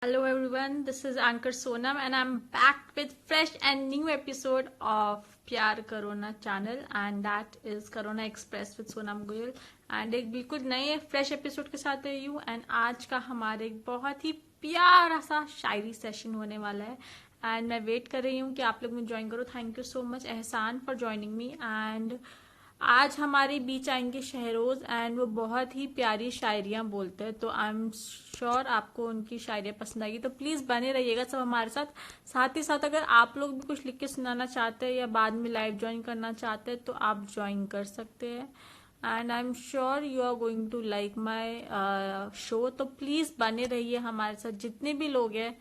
Hello everyone, this is Anchor Sonam and I'm back with fresh and new episode of प्यार corona channel and that is Corona Express with Sonam Goyal and एक बिल्कुल नए fresh episode के साथ आई हूँ and आज का हमारे एक बहुत ही प्यारा सा शायरी सेशन होने वाला है एंड मैं वेट कर रही हूँ कि आप लोग मुझे ज्वाइन करो। थैंक यू सो मच एहसान फॉर ज्वाइनिंग मी। एंड आज हमारे बीच आएंगे शहरोज एंड वो बहुत ही प्यारी शायरियां बोलते हैं, तो आई एम श्योर आपको उनकी शायरियां पसंद आएगी। तो प्लीज बने रहिएगा सब हमारे साथ। साथ ही साथ अगर आप लोग भी कुछ लिख के सुनाना चाहते हैं या बाद में लाइव ज्वाइन करना चाहते हैं तो आप ज्वाइन कर सकते हैं and I am sure you are going to like my show. तो प्लीज बने रहिए हमारे साथ जितने भी लोग हैं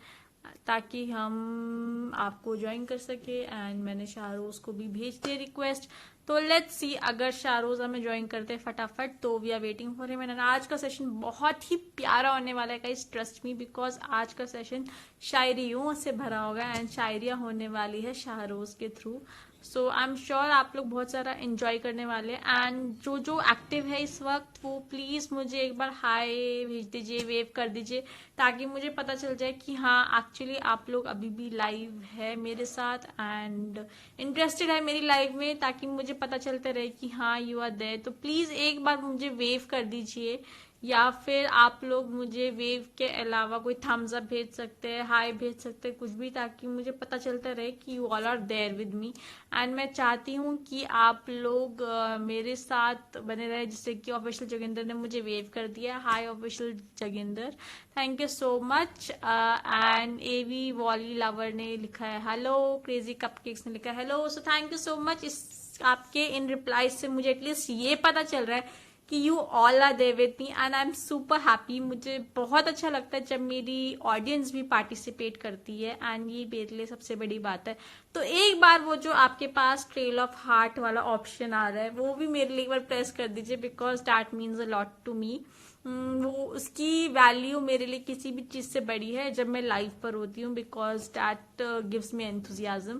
ताकि हम आपको ज्वाइन कर सके। एंड मैंने शाहरोज को भी भेज दिया रिक्वेस्ट, तो लेट्स सी अगर शाहरोज हमें ज्वाइन करते हैं फटाफट। तो we are waiting for him and आज का सेशन बहुत ही प्यारा होने वाला है गाइस, ट्रस्ट मी, बिकॉज आज का सेशन शायरियों से भरा होगा एंड शायरियां होने वाली है शाहरोज के through. So I am sure आप लोग बहुत सारा एंजॉय करने वाले हैं एंड जो जो एक्टिव है इस वक्त वो प्लीज मुझे एक बार हाय भेज दीजिए, वेव कर दीजिए, ताकि मुझे पता चल जाए कि हाँ एक्चुअली आप लोग अभी भी लाइव है मेरे साथ एंड इंटरेस्टेड है मेरी लाइव में, ताकि मुझे पता चलते रहे कि हाँ यू आर देयर। तो प्लीज एक बार मुझे वेव कर दीजिए या फिर आप लोग मुझे वेव के अलावा कोई थम्स अप भेज सकते हैं, हाय भेज सकते हैं, कुछ भी, ताकि मुझे पता चलता रहे कि you all are there with me. And मैं चाहती हूँ कि आप लोग मेरे साथ बने रहे, जैसे कि ऑफिशियल जोगिंदर ने मुझे वेव कर दिया, hi official Joginder, thank you so much. And Evie volley lover ने लिखा है हेलो, क्रेजी कपकेक्स ने लिखा है hello. So thank you so much. इस आपके इन रिप्लाई से मुझे एटलीस्ट ये पता चल रहा है कि you all are there with me and I am super happy. मुझे बहुत अच्छा लगता है जब मेरी ऑडियंस भी पार्टिसिपेट करती है एंड ये मेरे लिए सबसे बड़ी बात है। तो एक बार वो जो आपके पास ट्रेल ऑफ हार्ट वाला ऑप्शन आ रहा है वो भी मेरे लिए एक बार प्रेस कर दीजिए, because that means a lot to me. वो उसकी वैल्यू मेरे लिए किसी भी चीज से बड़ी है जब मैं लाइव पर होती हूँ, because that gives me enthusiasm.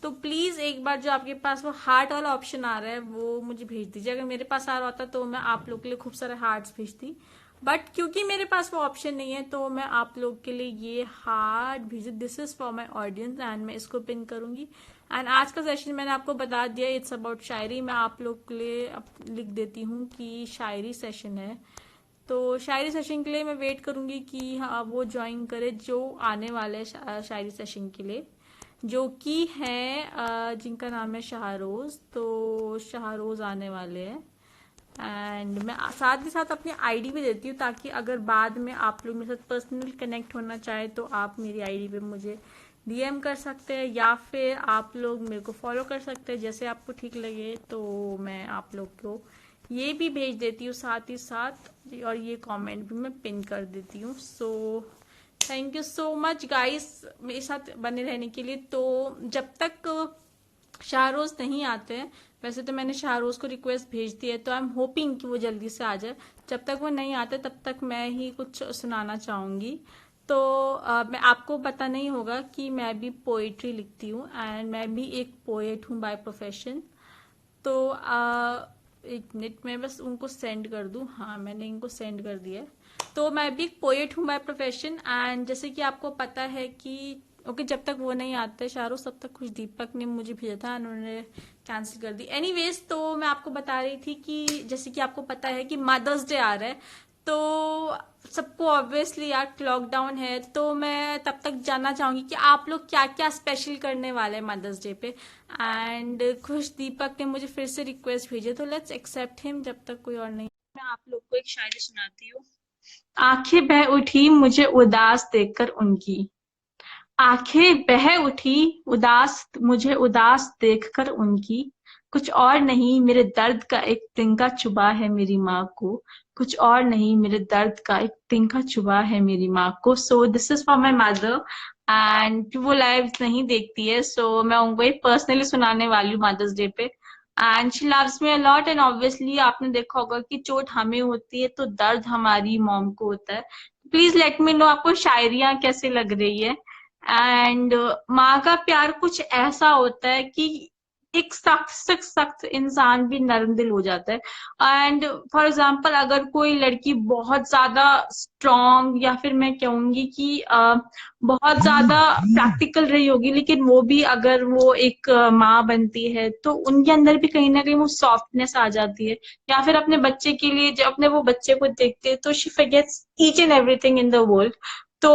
तो प्लीज एक बार जो आपके पास वो हार्ट वाला ऑप्शन आ रहा है वो मुझे भेज दीजिए। अगर मेरे पास आ रहा होता तो मैं आप लोग के लिए खूब सारे हार्ट्स भेजती, बट क्योंकि मेरे पास वो ऑप्शन नहीं है तो मैं आप लोग के लिए ये हार्ट भेज, this is for my audience and मैं इसको पिन करूंगी। एंड आज का सेशन मैंने आपको बता दिया इट्स अबाउट शायरी। मैं आप लोग के लिए लिख देती हूँ कि शायरी सेशन है, तो शायरी सेशन के लिए मैं वेट करूंगी कि हाँ वो ज्वाइन करे जो आने वाले शायरी सेशन के लिए, जो कि है जिनका नाम है शाहरोज। तो शाहरोज आने वाले हैं एंड मैं साथ ही साथ अपनी आईडी भी देती हूँ, ताकि अगर बाद में आप लोग मेरे साथ पर्सनल कनेक्ट होना चाहे तो आप मेरी आईडी पे मुझे डीएम कर सकते हैं या फिर आप लोग मेरे को फॉलो कर सकते हैं, जैसे आपको ठीक लगे। तो मैं आप लोग को ये भी भेज देती हूँ साथ ही साथ, और ये कमेंट भी मैं पिन कर देती हूँ। सो thank you so much guys मेरे साथ बने रहने के लिए। तो जब तक शाहरोज नहीं आते हैं, वैसे तो मैंने शाहरोज को रिक्वेस्ट भेज दी है, तो आई एम होपिंग कि वो जल्दी से आ जाए। जब तक वो नहीं आते तब तक मैं ही कुछ सुनाना चाहूंगी। तो मैं आपको पता नहीं होगा कि मैं भी पोएट्री लिखती हूँ एंड मैं भी एक पोएट हूँ बाय प्रोफेशन। तो एक मिनट में बस उनको सेंड कर दूं। हाँ मैंने इनको सेंड कर दिया है। तो मैं भी एक पोएट हूँ बाय प्रोफेशन एंड जैसे कि आपको पता है कि ओके जब तक वो नहीं आते शाहरुख तब तक कुछ दीपक ने मुझे भेजा था, उन्होंने कैंसिल कर दी। एनीवेज तो मैं आपको बता रही थी कि जैसे कि आपको पता है कि मदर्स डे आ रहा है, तो सबको ऑब्वियसली यार लॉकडाउन है, तो मैं तब तक जानना चाहूंगी कि आप लोग क्या क्या स्पेशल करने वाले हैं मदर्स डे पे। एंड खुश दीपक ने मुझे फिर से रिक्वेस्ट भेजी, तो लेट्स एक्सेप्ट हिम जब तक कोई और नहीं। मैं आप लोग को एक शायरी सुनाती हूँ। आंखें बह उठी मुझे उदास देखकर उनकी, आंखें बह उठी उदास मुझे उदास देखकर उनकी, कुछ और नहीं मेरे दर्द का एक तिनका चुभा है मेरी माँ को, कुछ और नहीं मेरे दर्द का एक तिनका चुभा है मेरी माँ को। So this is for my mother and वो लाइव नहीं देखती है, सो मैं उनको एक पर्सनली सुनाने वाली हूँ मदर्स डे पे। And she loves me a lot and obviously आपने देखा होगा कि चोट हमें होती है तो दर्द हमारी मॉम को होता है। प्लीज लेट मी नो आपको शायरियां कैसे लग रही है। एंड माँ का प्यार कुछ ऐसा होता है कि एक सख्त से सख्त इंसान भी नरम दिल हो जाता है। एंड फॉर एग्जाम्पल अगर कोई लड़की बहुत ज्यादा स्ट्रांग, या फिर मैं कहूंगी कि बहुत ज्यादा प्रैक्टिकल रही होगी, लेकिन वो भी अगर वो एक माँ बनती है तो उनके अंदर भी कहीं ना कहीं वो सॉफ्टनेस आ जाती है। या फिर अपने बच्चे के लिए जब अपने वो बच्चे को देखते हैं तो she forgets each and everything in the world. तो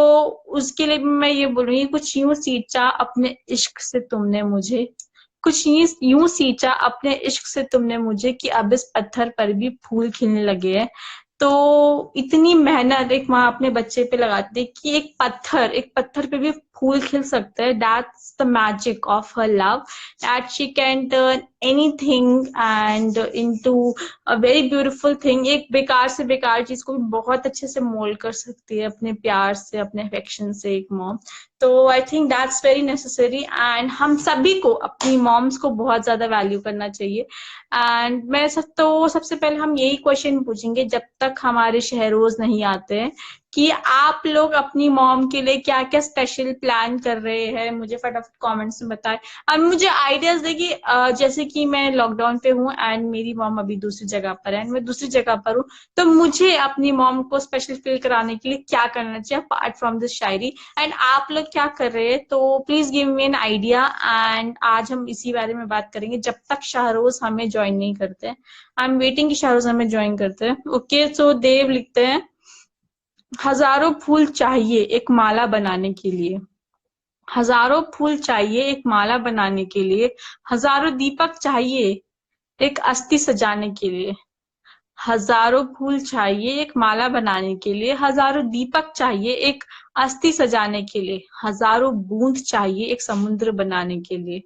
उसके लिए भी मैं ये बोलूंगी, कुछ यूं सींचा अपने इश्क से तुमने मुझे, कुछ यूं सींचा अपने इश्क से तुमने मुझे, कि अब इस पत्थर पर भी फूल खिलने लगे हैं। तो इतनी मेहनत एक माँ अपने बच्चे पे लगाती है कि एक पत्थर पे भी फूल खिल सकता है। That's the magic of her love, that she can turn anything and into a very beautiful thing. एक बेकार से बेकार चीज को भी बहुत अच्छे से मोल्ड कर सकती है अपने प्यार से, अपने अफेक्शन से, एक मॉम। तो I think that's very necessary, and हम सभी को अपनी मॉम्स को बहुत ज्यादा वैल्यू करना चाहिए। एंड सबसे पहले हम यही क्वेश्चन पूछेंगे जब तक हमारे शहरोज नहीं आते हैं, कि आप लोग अपनी मॉम के लिए क्या क्या स्पेशल प्लान कर रहे हैं, मुझे फटाफट कमेंट्स में बताएं। और मुझे आइडियाज देखिए, जैसे कि मैं लॉकडाउन पे हूँ एंड मेरी मॉम अभी दूसरी जगह पर है, मैं दूसरी जगह पर हूँ, तो मुझे अपनी मॉम को स्पेशल फील कराने के लिए क्या करना चाहिए apart from this Shayari, and आप लोग क्या कर रहे हैं, तो please give me an idea. And आज हम इसी बारे में बात करेंगे जब तक शाहरोज हमें ज्वाइन नहीं करते। आई एम वेटिंग कि शाहरोज हमें ज्वाइन करते हैं। ओके, सो देव लिखते हैं, हजारों फूल चाहिए एक माला बनाने के लिए, हजारों फूल चाहिए एक माला बनाने के लिए, हजारों दीपक चाहिए एक अस्थि सजाने के लिए, हजारों फूल चाहिए एक माला बनाने के लिए, हजारों दीपक चाहिए एक अस्थि सजाने के लिए, हजारों बूंद चाहिए एक समुद्र बनाने के लिए,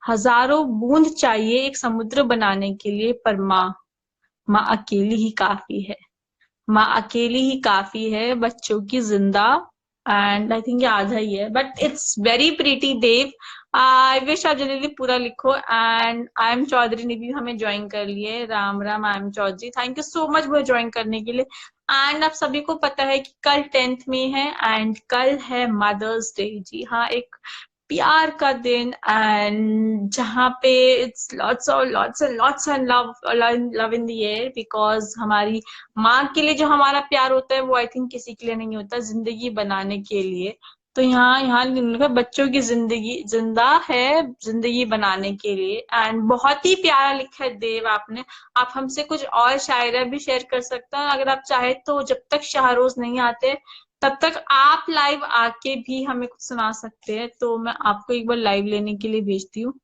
हजारों बूंद चाहिए एक समुद्र बनाने के लिए, पर माँ अकेली ही काफी है, माँ अकेली ही काफी है बच्चों की जिंदा। एंड आई थिंक ये आधा ही है, but it's very pretty Dev. I wish आप जल्दी जल्दी पूरा लिखो। एंड आई एम चौधरी ने भी हमें ज्वाइन कर लिए, Ram Ram, I am Chaudhary, thank you so much मुझे ज्वाइन करने के लिए। एंड आप सभी को पता है कि कल 10th में है, एंड कल है मदर्स डे। जी हाँ, एक प्यार का दिन, एंड जहाँ पे it's lots and love, love in the air, because हमारी माँ के लिए जो हमारा प्यार होता है वो आई थिंक किसी के लिए नहीं होता, जिंदगी बनाने के लिए। तो यहाँ यहाँ लिखा बच्चों की जिंदगी जिंदा है जिंदगी बनाने के लिए। एंड बहुत ही प्यारा लिखा है देव आपने। आप हमसे कुछ और शायरा भी शेयर कर सकते हैं अगर आप चाहे तो, जब तक शाहरोज नहीं आते तब तक आप लाइव आके भी हमें कुछ सुना सकते हैं। तो मैं आपको एक बार लाइव लेने के लिए भेजती हूँ,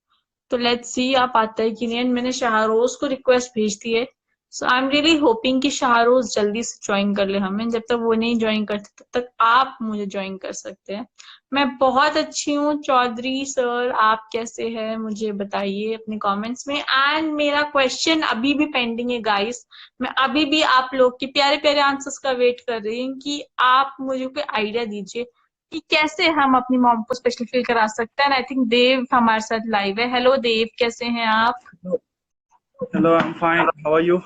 तो लेट्स सी आप आता है कि नहीं। And मैंने शाहरोज को रिक्वेस्ट भेज दी है, सो आई एम रियली होपिंग कि शाहरोज जल्दी से ज्वाइन कर ले हमें। जब तक वो नहीं ज्वाइन करते तब तक आप मुझे ज्वाइन कर सकते हैं। मैं बहुत अच्छी हूँ चौधरी सर, आप कैसे हैं मुझे बताइए अपने कमेंट्स में। एंड मेरा क्वेश्चन अभी भी पेंडिंग है गाइस, मैं अभी भी आप लोग के प्यारे प्यारे आंसर्स का वेट कर रही हूँ, कि आप मुझे कोई आइडिया दीजिए कि कैसे हम अपनी मॉम को स्पेशल फील करा सकते हैं। आई थिंक देव हमारे साथ लाइव है। हेलो देव, कैसे हैं आप? Hello, I am fine, how are you?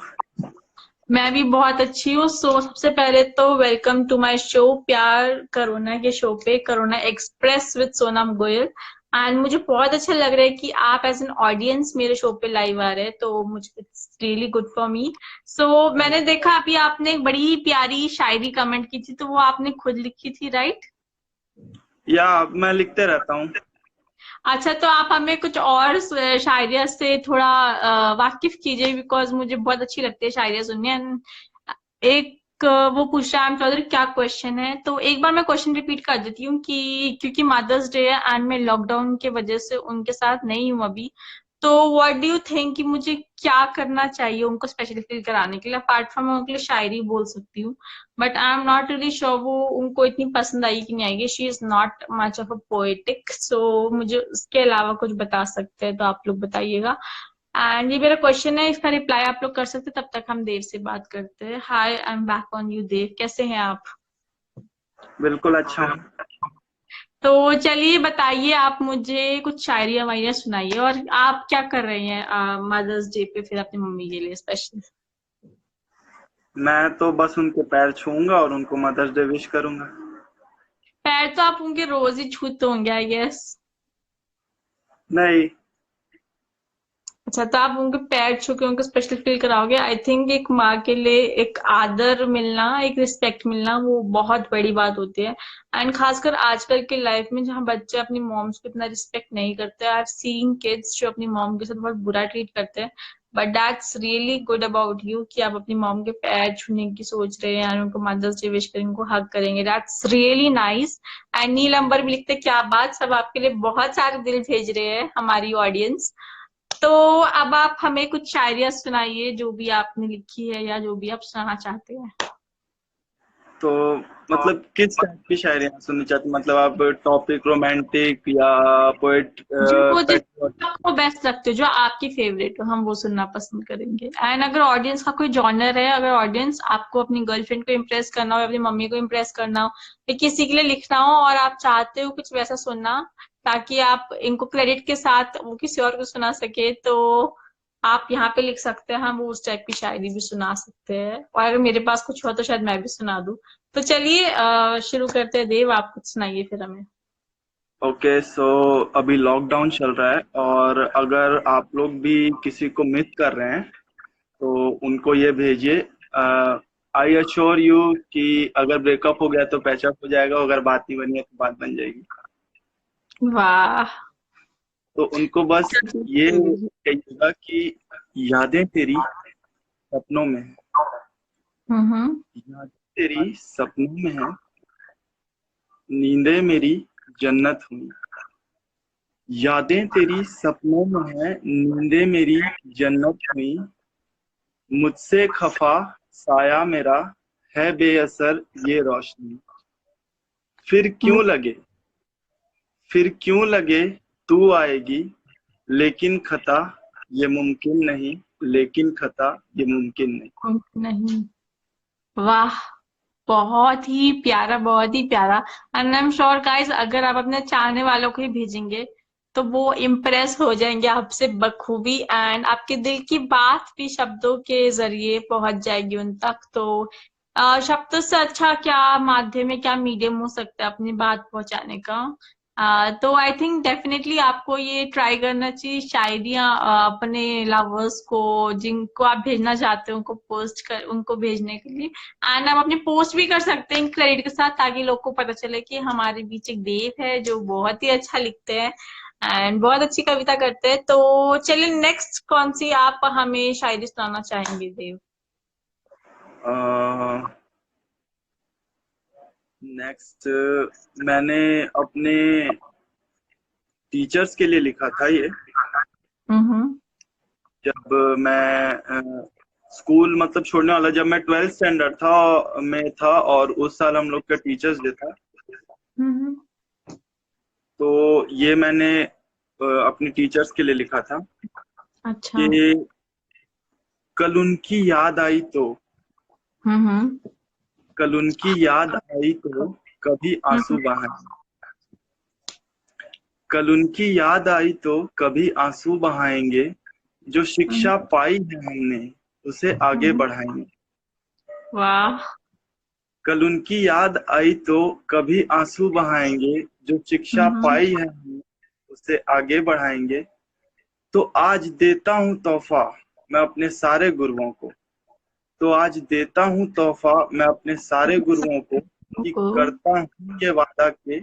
मैं भी बहुत अच्छी हूँ। सो सबसे पहले तो वेलकम टू माय शो, प्यार करोना के शो पे, corona express with Sonam Goyal. And मुझे बहुत अच्छा लग रहा है कि आप एज एन ऑडियंस मेरे शो पे लाइव आ रहे हैं, तो मुझे it's really good for me. So मैंने देखा अभी आपने एक बड़ी प्यारी शायरी कमेंट की थी, तो वो आपने खुद लिखी थी, राइट? या मैं लिखते रहता हूँ। अच्छा, तो आप हमें कुछ और शायरिया से थोड़ा वाकिफ कीजिए, बिकॉज मुझे बहुत अच्छी लगती है शायरिया सुनने। And एक वो पूछ रहा है चौधरी क्या क्वेश्चन है, तो एक बार मैं क्वेश्चन रिपीट कर देती हूँ कि क्योंकि मदर्स डे है एंड मैं लॉकडाउन के वजह से उनके साथ नहीं हूँ अभी, तो व्हाट डू यू थिंक कि मुझे क्या करना चाहिए उनको स्पेशली फील कराने के लिए? अपार्ट फ्रॉम उनके लिए शायरी बोल सकती हूँ, but I am not really sure वो उनको इतनी पसंद आई कि नहीं आएगी। She is not much of a poetic, so मुझे उसके अलावा कुछ बता सकते हैं तो आप लोग बताइएगा। एंड ये मेरा क्वेश्चन है, इसका रिप्लाई आप लोग कर सकते हैं, तब तक हम देव से बात करते हैं। Hi, I am back on you Dev, कैसे हैं आप? बिल्कुल अच्छा हूँ। तो चलिए बताइए, आप मुझे कुछ शायरिया वायरिया सुनाइए, और आप क्या कर रहे हैं मदर्स डे पे फिर अपनी मम्मी के लिए स्पेशल? मैं तो बस उनके पैर छूऊंगा और उनको मदर्स डे विश करूंगा। पैर तो आप उनके रोज ही छूते होंगे आई गेस। नहीं, अच्छा, तो आप उनके पैर छू के उनको स्पेशल फील कराओगे। आई थिंक एक माँ के लिए एक आदर मिलना, एक रिस्पेक्ट मिलना, वो बहुत बड़ी बात होती है। एंड खासकर आजकल के लाइफ में जहाँ बच्चे अपनी मॉम्स को इतना रिस्पेक्ट नहीं करते। आई हैव सीन किड्स जो अपनी मॉम के साथ बहुत बुरा ट्रीट करते हैं। But that's really good about you कि आप अपनी मॉम के पैर छूने की सोच रहे हैं और उनको मदर्स डे विश करेंगे, उनको हग करेंगे। That's really nice. एंड नील अंबर भी लिखते क्या बात, सब आपके लिए बहुत सारे दिल भेज रहे हैं हमारी ऑडियंस। तो अब आप हमें कुछ शायरियां सुनाइए, जो भी आपने लिखी है या जो भी आप सुनाना चाहते हैं। तो मतलब किस टाइप की शायरियाँ सुननी चाहती, मतलब आप टॉपिक रोमांटिक या पोएट जो पैट्रियोटिक? आपको बेस्ट लगते हो, जो आपकी फेवरेट हो, हम वो सुनना पसंद करेंगे। एंड अगर ऑडियंस का कोई जॉनर है, अगर ऑडियंस आपको अपनी गर्लफ्रेंड को इम्प्रेस करना हो या अपनी मम्मी को इम्प्रेस करना हो या किसी के लिए लिखना हो और आप चाहते हो कुछ वैसा सुनना ताकि आप इनको क्रेडिट के साथ वो किसी और को सुना सके, तो आप यहाँ पे लिख सकते हैं। हम वो उस टाइप की शायरी भी सुना सकते हैं, और अगर मेरे पास कुछ हो तो शायद मैं भी सुना दूं। तो चलिए शुरू करते हैं। देव, आप कुछ सुनाइए फिर हमें। ओके, सो अभी लॉकडाउन चल रहा है, और अगर आप लोग भी किसी को मिस कर रहे हैं तो उनको ये भेजिए। आई अश्योर यू कि अगर ब्रेकअप हो गया तो पैचअप हो जाएगा, अगर बात नहीं बनी है तो बात बन जाएगी। वाह। तो उनको बस ये कहिएगा कि यादें तेरी सपनों में है, हम्म। यादें तेरी सपनों में है, नींदें मेरी जन्नत हुई। यादें तेरी सपनों में है, नींदें मेरी जन्नत हुई। मुझसे खफा साया मेरा है बेअसर ये रोशनी। फिर क्यों लगे, फिर क्यों लगे तू आएगी, लेकिन खता ये मुमकिन नहीं, लेकिन खता ये मुमकिन नहीं। नहीं। वाह, बहुत ही प्यारा, बहुत ही प्यारा। And I am sure guys, अगर आप अपने चाहने वालों को ही भेजेंगे तो वो इम्प्रेस हो जाएंगे आपसे बखूबी, एंड आपके दिल की बात भी शब्दों के जरिए पहुंच जाएगी उन तक। तो शब्दों से अच्छा क्या माध्यम है, क्या मीडियम हो सकता है अपनी बात पहुंचाने का। तो आई थिंक डेफिनेटली आपको ये ट्राई करना चाहिए, शायरियाँ अपने लवर्स को, जिनको आप भेजना चाहते हो, उनको पोस्ट कर, उनको भेजने के लिए। एंड आप अपने पोस्ट भी कर सकते हैं क्रेडिट के साथ, ताकि लोग को पता चले कि हमारे बीच एक देव है जो बहुत ही अच्छा लिखते हैं एंड बहुत अच्छी कविता करते हैं। तो चलिए, नेक्स्ट कौन सी आप हमें शायरी सुनाना चाहेंगे देव? नेक्स्ट, मैंने अपने टीचर्स के लिए लिखा था ये। हम्म। जब मैं स्कूल मतलब छोड़ने वाला, जब मैं 12th स्टैंडर्ड था में था, और उस साल हम लोग का टीचर्स डे था। हम्म। तो ये मैंने अपने टीचर्स के लिए लिखा था अच्छा। कि कल उनकी याद आई तो, हम्म। कल उनकी याद आई तो कभी आंसू हम्म। बहाए। कल उनकी याद आई तो कभी आंसू बहाएंगे, जो शिक्षा पाई है हमने उसे आगे हम्म। बढ़ाएंगे। वाह। कल उनकी याद आई तो कभी आंसू बहाएंगे, जो शिक्षा हम्म। पाई है हमने उसे आगे बढ़ाएंगे। तो आज देता हूँ तोहफा मैं अपने सारे गुरुओं को, तो आज देता हूँ तोहफा मैं अपने सारे गुरुओं को, कि को। करता हूँ ये वादा कि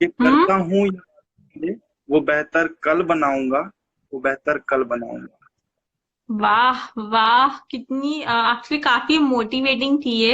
हम्म। करता हूँ ये वादा कि वो बेहतर कल बनाऊंगा, वो बेहतर कल बनाऊंगा। वाह वाह, कितनी एक्चुअली काफी मोटिवेटिंग थी ये।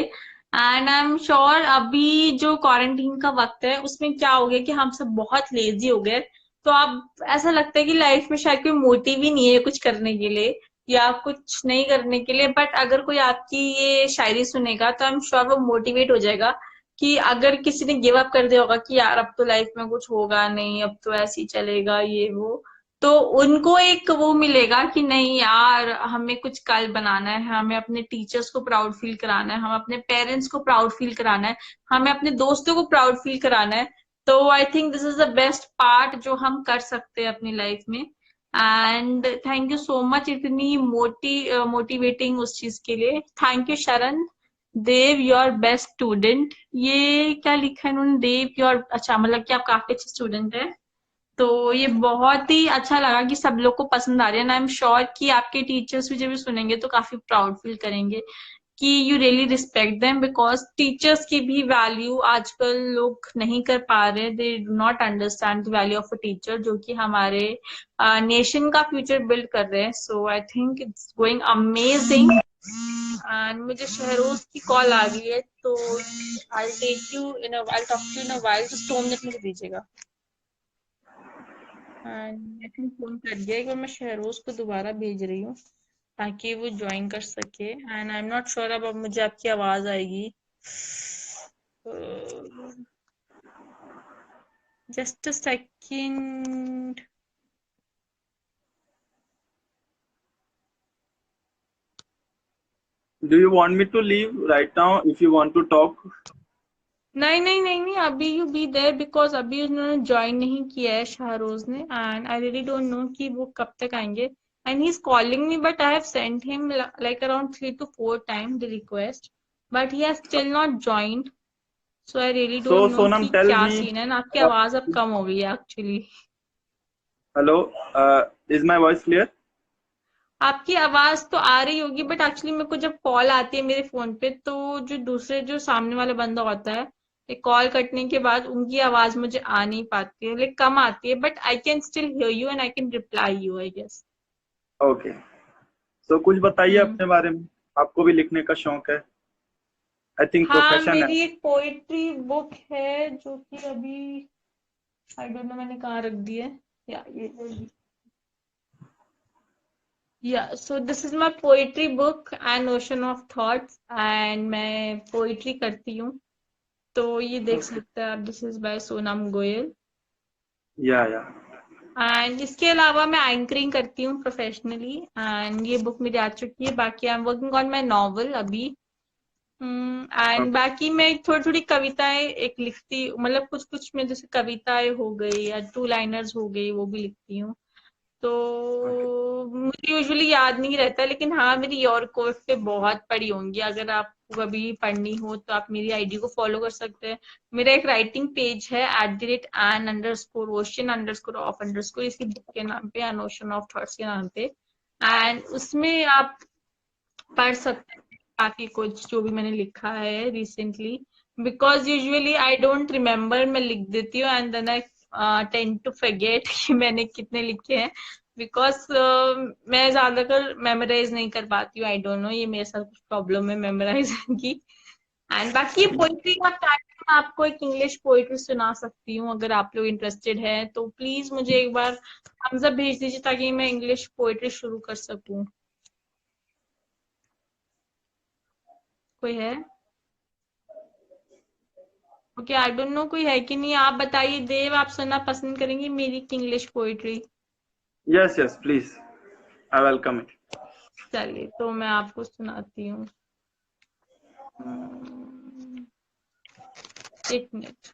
एंड आई एम श्योर अभी जो क्वारंटीन का वक्त है उसमें क्या हो गया कि हम सब बहुत लेजी हो गए। तो अब ऐसा लगता है कि लाइफ में शायद कोई मोटिव ही नहीं है कुछ करने के लिए या कुछ नहीं करने के लिए। बट अगर कोई आपकी ये शायरी सुनेगा तो आई एम श्योर वो मोटिवेट हो जाएगा कि अगर किसी ने गिव अप कर दिया होगा कि यार अब तो लाइफ में कुछ होगा नहीं, अब तो ऐसे ही चलेगा ये वो, तो उनको एक वो मिलेगा कि नहीं यार, हमें कुछ कल बनाना है, हमें अपने टीचर्स को प्राउड फील कराना है, हमें अपने पेरेंट्स को प्राउड फील कराना है, हमें अपने दोस्तों को प्राउड फील कराना है। तो I think this is the best part जो हम कर सकते हैं अपनी लाइफ में। And thank you so much इतनी मोटिवेटिंग उस चीज के लिए। थैंक यू शरण। देव योर बेस्ट स्टूडेंट, ये क्या लिखा है इन्होंने, देव योर, अच्छा मतलब कि आप काफी अच्छे स्टूडेंट है। तो ये बहुत ही अच्छा लगा कि सब लोग को पसंद आ रही है, एंड आई एम श्योर कि आपके टीचर्स भी जब ये सुनेंगे तो काफी प्राउड फील करेंगे कि you really respect them, because teachers की भी वैल्यू आजकल लोग नहीं कर पा रहे, they do not understand the value of a teacher जो कि हमारे नेशन का फ्यूचर बिल्ड कर रहे हैं. So I think it's going amazing. And मुझे शहरोज की कॉल आ गई है, तो I take you in I talk to in a while. Just 2 minute मुझे दीजिएगा. And I think phone cut गया. एक बार मैं शहरोज को दोबारा भेज रही हूँ ताकि वो ज्वाइन कर सके. And I am not sure अब मुझे आपकी आवाज आएगी. Just a second. Do you want me to leave right now if you want to talk? नहीं नहीं नहीं नहीं, अभी यू बी देयर बिकॉज अभी उन्होंने ज्वाइन नहीं किया है शाहरोज ने. And I really don't know कि वो कब तक आएंगे. And he is calling me but I have sent him like around 3 to 4 time the request, but he has still not joined. So I really So don't know कि Sonam, tell क्या me. Scene है. ना आपकी uh, आवाज अब कम हो गई है actually. Hello, is my voice clear? आपकी आवाज तो आ रही होगी बट एक्चुअली मेरे को जब कॉल आती है मेरे फोन पे तो जो सामने वाला बंदा होता है, एक कॉल कटने के बाद उनकी आवाज मुझे आ नहीं पाती है, लाइक कम आती है. But I can still hear you and I can reply you, I guess. Okay. So कुछ बताइए हम्म. अपने बारे में. आपको भी लिखने का शौक है? आई थिंक हाँ, प्रोफेशन है. मेरी एक पोइट्री बुक है जो कि अभी आई डोंट नो मैंने कहाँ रख दी है. या so this is my poetry book and ocean of thoughts. And मैं पोइट्री करती हूँ, तो ये देख Okay. सकते हैं आप. This is by Sonam Goyal. या. एंड इसके अलावा मैं एंकरिंग करती हूँ प्रोफेशनली. एंड ये बुक मेरी आ चुकी है. बाकी I am working on my novel अभी. And Okay. बाकी मैं थोड़ी थोड़ी कविताएं एक लिखती, मतलब कुछ कुछ में जैसे कविताएं हो गई या 2 लाइनर्स हो गई वो भी लिखती हूँ. तो Okay. मुझे यूजुअली याद नहीं रहता, लेकिन हाँ मेरी योर कोर्स पे बहुत पढ़ी होंगी. अगर आपको कभी पढ़नी हो तो आप मेरी आईडी को फॉलो कर सकते हैं. मेरा एक राइटिंग पेज है @an_ocean_of_, इसी बुक के नाम पे, एन ओशन ऑफ थॉट्स के नाम पे. एंड उसमें आप पढ़ सकते हैं काफी कुछ जो भी मैंने लिखा है recently. Because usually I don't remember, मैं लिख देती हूँ and then I tend to forget कि मैंने कितने लिखे हैं. बिकॉज मैं ज्यादातर मेमोराइज नहीं कर पाती हूँ. आई डोंट नो, ये मेरे साथ कुछ प्रॉब्लम है मेमोराइजिंग की. एंड बाकी पोइट्री का टाइम मैं आपको एक इंग्लिश पोइट्री सुना सकती हूँ अगर आप लोग इंटरेस्टेड हैं. तो प्लीज मुझे एक बार थम्स अप भेज दीजिए ताकि मैं इंग्लिश पोइट्री शुरू कर सकूँ. कोई है? ओके, आई डोंट नो कोई है कि नहीं. आप बताइए देव, आप सुनना पसंद करेंगे मेरी English poetry? Yes, please. I welcome it. चलिए तो मैं आपको सुनाती हूँ. हम्म, एक मिनट,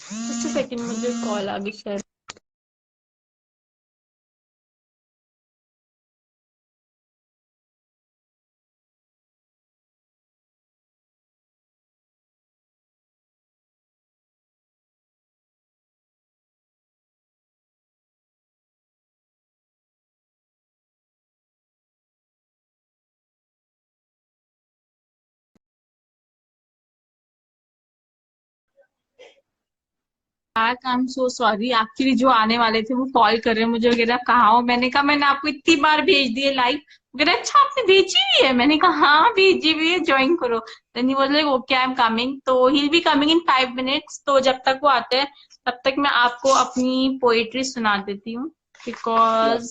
जस्ट सेकंड, मुझे कॉल आ गई शायद. I am so sorry. Actually जो आने वाले थे वो कॉल कर रहे हैं मुझे वगैरह, कहाँ हो. मैंने कहा मैंने आपको इतनी बार भेज दी है लाइव वगैरह. अच्छा आपने भेजी हुई है? मैंने कहा हाँ भेजी हुई है, ज्वाइन करो. Then he was like okay I am coming. तो he will be coming in 5 minutes. तो जब तक वो आते हैं तब तक मैं आपको अपनी पोएट्री सुना देती हूँ. Yeah. बिकॉज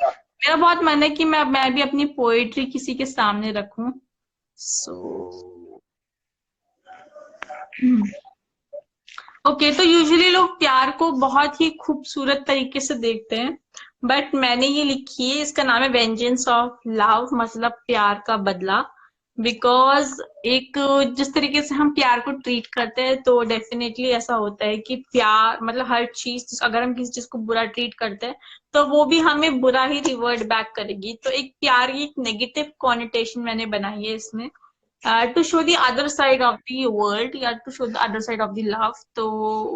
मेरा बहुत मन है कि मैं भी अपनी पोएट्री किसी के सामने रखूं. सो ओके, तो यूजुअली लोग प्यार को बहुत ही खूबसूरत तरीके से देखते हैं, बट मैंने ये लिखी है. इसका नाम है वेंजेंस ऑफ लव, मतलब प्यार का बदला. बिकॉज एक जिस तरीके से हम प्यार को ट्रीट करते हैं तो डेफिनेटली ऐसा होता है कि प्यार मतलब हर चीज, अगर हम किसी चीज को बुरा ट्रीट करते हैं तो वो भी हमें बुरा ही रिवर्ट बैक करेगी. तो एक प्यार की एक नेगेटिव कॉनिटेशन मैंने बनाई है इसमें. To show the other side of the world या to show the other side of the love, तो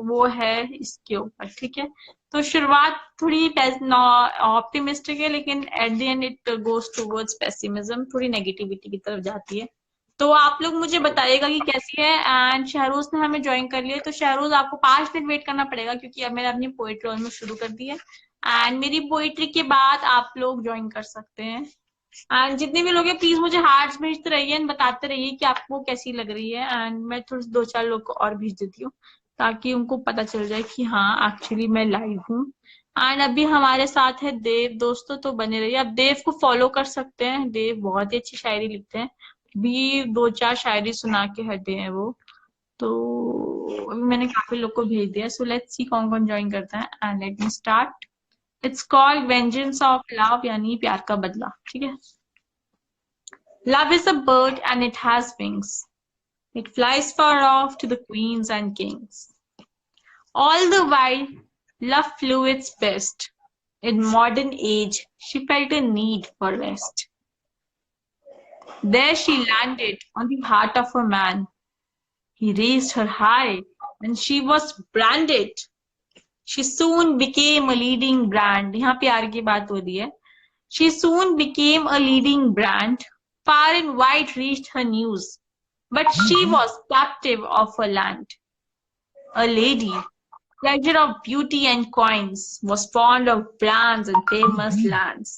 वो है इसके ऊपर, ठीक है। तो शुरुआत थोड़ी ऑप्टिमिस्टिक है, लेकिन at the end it goes towards pessimism, थोड़ी नेगेटिविटी की तरफ जाती है। तो आप लोग मुझे बताइएगा कि कैसी है। एंड शहरोज ने हमें ज्वाइन कर लिया, तो शहरोज आपको 5 मिनट वेट करना पड़ेगा, क्योंकि अब मैंने अपनी पोएट्री ऑलमोस्ट शुरू कर दी है। एंड मेरी पोएट्री के बाद आप लोग ज्वाइन कर सकते हैं। एंड जितने भी लोग हैं प्लीज मुझे हार्ट्स भेजते रहिए एंड बताते रहिए कि आपको कैसी लग रही है। एंड मैं थोड़ी 2-4 लोग को और भेज देती हूँ, ताकि उनको पता चल जाए कि हाँ एक्चुअली मैं लाइव हूँ। एंड अभी हमारे साथ है देव, दोस्तों तो बने रहिए। आप देव को फॉलो कर सकते हैं, देव बहुत ही अच्छी शायरी लिखते हैं, भी 2-4 शायरी सुना के हटे हैं वो। तो अभी मैंने काफी लोग को भेज दिया, सो लेट्स सी कौन कौन ज्वाइन करता है। And let me start. It's called vengeance of love, यानी प्यार का बदला, ठीक है। Love is a bird and it has wings. It flies far off to the queens and kings. All the while, love flew its best. In modern age, she felt a need for rest. There she landed on the heart of a man. He raised her high and she was branded. She soon became a leading brand. यहाँ प्यार की बात हो रही है. She soon became a leading brand. Far and wide reached her news. But she was captive of her land. A lady, pleasure of beauty and coins, was fond of brands and famous lands.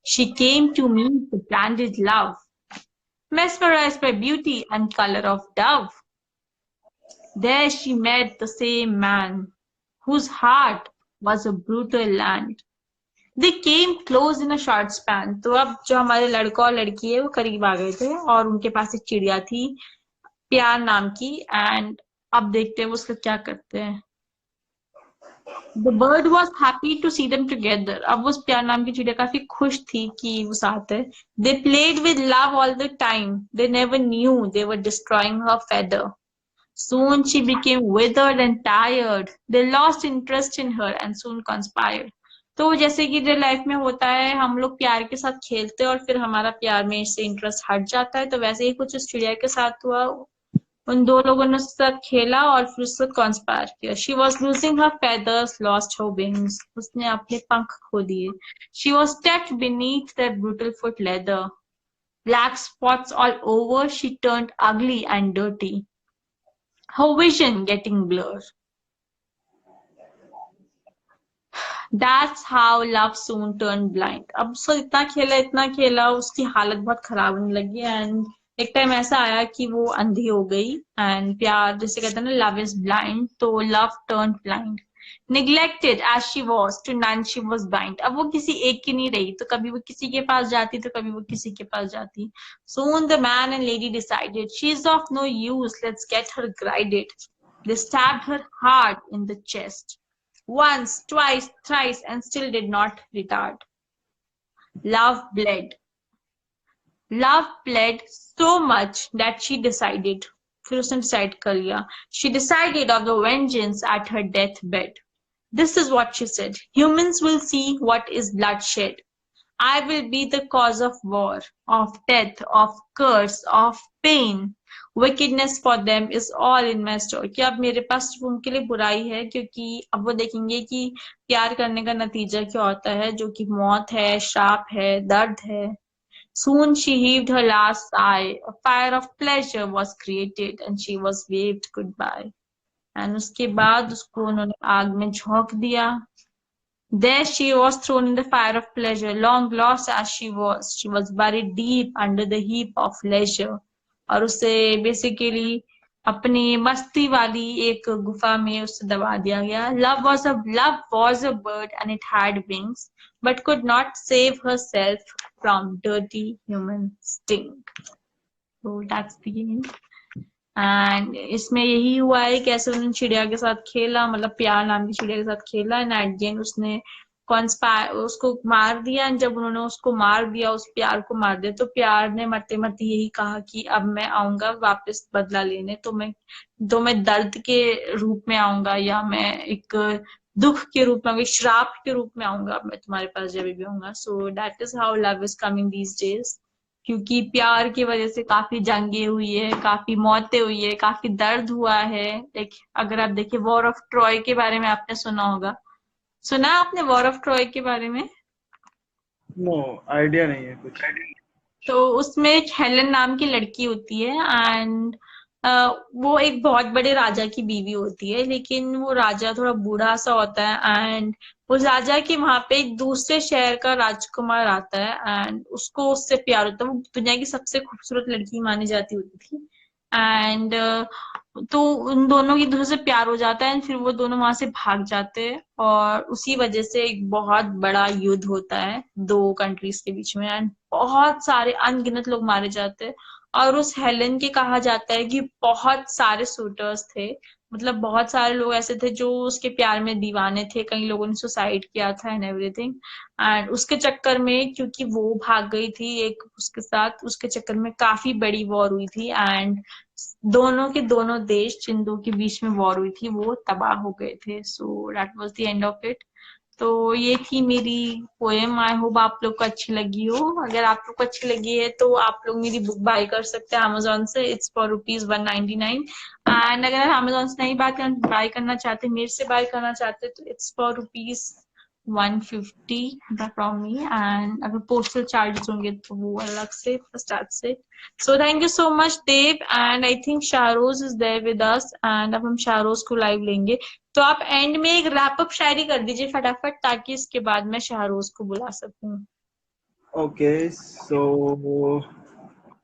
She came to meet the branded love, mesmerized by beauty and color of dove. There she met the same man, whose heart was a brutal land. They came close in a short span. तो अब जो हमारे लड़का और लड़की है वो करीब आ गए थे, और उनके पास एक चिड़िया थी प्यार नाम की। एंड अब देखते हैं वो उसका क्या करते हैं। The bird was happy to see them together. अब उस प्यार नाम की चिड़िया काफी खुश थी कि वो साथ है। They played with love all the time. They never knew they were destroying her feather. Soon she became withered and tired. They lost interest in her and soon conspired. तो जैसे कि रियल लाइफ में होता है, हम लोग प्यार के साथ खेलते हैं और फिर हमारा प्यार में से इंटरेस्ट हट जाता है, तो वैसे ही कुछ उस चिड़िया के साथ हुआ। उन दो लोगों ने उसके साथ खेला और फिर उससे कॉन्स्पायर किया। She was losing her feathers, lost her wings. उसने अपने पंख खो दिए। She was stepped beneath that brutal foot leather. Black spots all over, she turned ugly and dirty, her vision getting blurred. That's how love soon turned blind. अब उसको इतना खेला उसकी हालत बहुत खराब होने लगी। एंड एक टाइम ऐसा आया कि वो अंधी हो गई। एंड प्यार जैसे कहते हैं ना, लव इज ब्लाइंड, तो love turn blind. Neglected as she was, to none she was bind. अब वो किसी एक की नहीं रही, तो कभी वो किसी के पास जाती तो कभी वो किसी के पास जाती। Soon the man and lady decided, she's of no use, let's get her grided. They stabbed her hard in the chest, once, twice, thrice, and still did not retard. Love bled. Love bled so much that she decided, फिर उसने decide कर लिया, she decided of the vengeance at her deathbed. This is what she said, humans will see what is bloodshed. I will be the cause of war, of death, of curse, of pain. Wickedness for them is all in my store. कि अब मेरे पास उनके लिए बुराई है, क्योंकि अब वो देखेंगे कि प्यार करने का नतीजा क्या होता है, जो कि मौत है, श्राप है, दर्द है। Soon she heaved her last sigh. A fire of pleasure was created and she was waved goodbye. And उसके बाद उसको उन्होंने आग में झोंक दिया। There she was thrown in the fire of pleasure, long lost as she was buried deep under the heap of leisure. और उसे बेसिकली अपनी मस्ती वाली एक गुफा में उसे दबा दिया गया। Love was a bird and it had wings, but could not save herself from dirty human sting. So that's the end. And इसमें यही हुआ है, कैसे उन्होंने चिड़िया के साथ खेला, मतलब प्यार नाम की चिड़िया के साथ खेला। एंड एट द एंड उसने कॉन्स्पायर उसको मार दिया। एंड जब उन्होंने उसको मार दिया, उस प्यार को मार दिया, तो प्यार ने मरते मरते यही कहा कि अब मैं आऊंगा वापस बदला लेने, तो मैं दर्द के रूप में आऊंगा, या मैं एक दुख के रूप में, एक श्राप के रूप में आऊंगा, मैं तुम्हारे पास जब भी आऊंगा। So that is how love is coming these days. क्योंकि प्यार की वजह से काफी जंगे हुई है, काफी मौतें हुई है, काफी दर्द हुआ है। लाइक अगर आप देखिए वॉर ऑफ ट्रॉय के बारे में आपने सुना होगा। सुना है आपने वॉर ऑफ ट्रॉय के बारे में? नो, आइडिया नहीं है कुछ। तो उसमें एक हेलन नाम की लड़की होती है एंड वो एक बहुत बड़े राजा की बीवी होती है, लेकिन वो राजा थोड़ा बूढ़ा सा होता है एंड उस राजा के वहां पे एक दूसरे शहर का राजकुमार आता है एंड उसको उससे प्यार होता है। वो दुनिया की सबसे खूबसूरत लड़की मानी जाती होती थी एंड तो उन दोनों की एक दूसरे से प्यार हो जाता है एंड फिर वो दोनों वहां से भाग जाते हैं और उसी वजह से एक बहुत बड़ा युद्ध होता है दो कंट्रीज के बीच में एंड बहुत सारे अनगिनत लोग मारे जाते हैं। और उस हेलेन के कहा जाता है कि बहुत सारे सूटर्स थे, मतलब बहुत सारे लोग ऐसे थे जो उसके प्यार में दीवाने थे, कई लोगों ने सुसाइड किया था एंड एवरीथिंग। एंड उसके चक्कर में, क्योंकि वो भाग गई थी एक उसके साथ, उसके चक्कर में काफी बड़ी वॉर हुई थी एंड दोनों के दोनों देश जिन दो के बीच में वॉर हुई थी वो तबाह हो गए थे। So that was the end of it. तो ये थी मेरी पोएम। आई होप आप लोग को अच्छी लगी हो। अगर आप लोग को अच्छी लगी है तो आप लोग मेरी बुक बाय कर सकते हैं अमेजोन से। It's for ₹199। एंड अगर आप अमेजोन से नहीं बाय करना चाहते, मेरे से बाय करना चाहते, तो it's for ₹150 from me. And अगर पोस्टल चार्जेस होंगे तो वो अलग से फर्स्ट से। So thank you so much Dev. And I think Shahroz is there with us and अब हम शाहरोज को लाइव लेंगे। तो आप एंड में एक रैप अप शायरी कर दीजिए फटाफट, ताकि इसके बाद मैं शाहरोज को बुला सकूं। Okay, so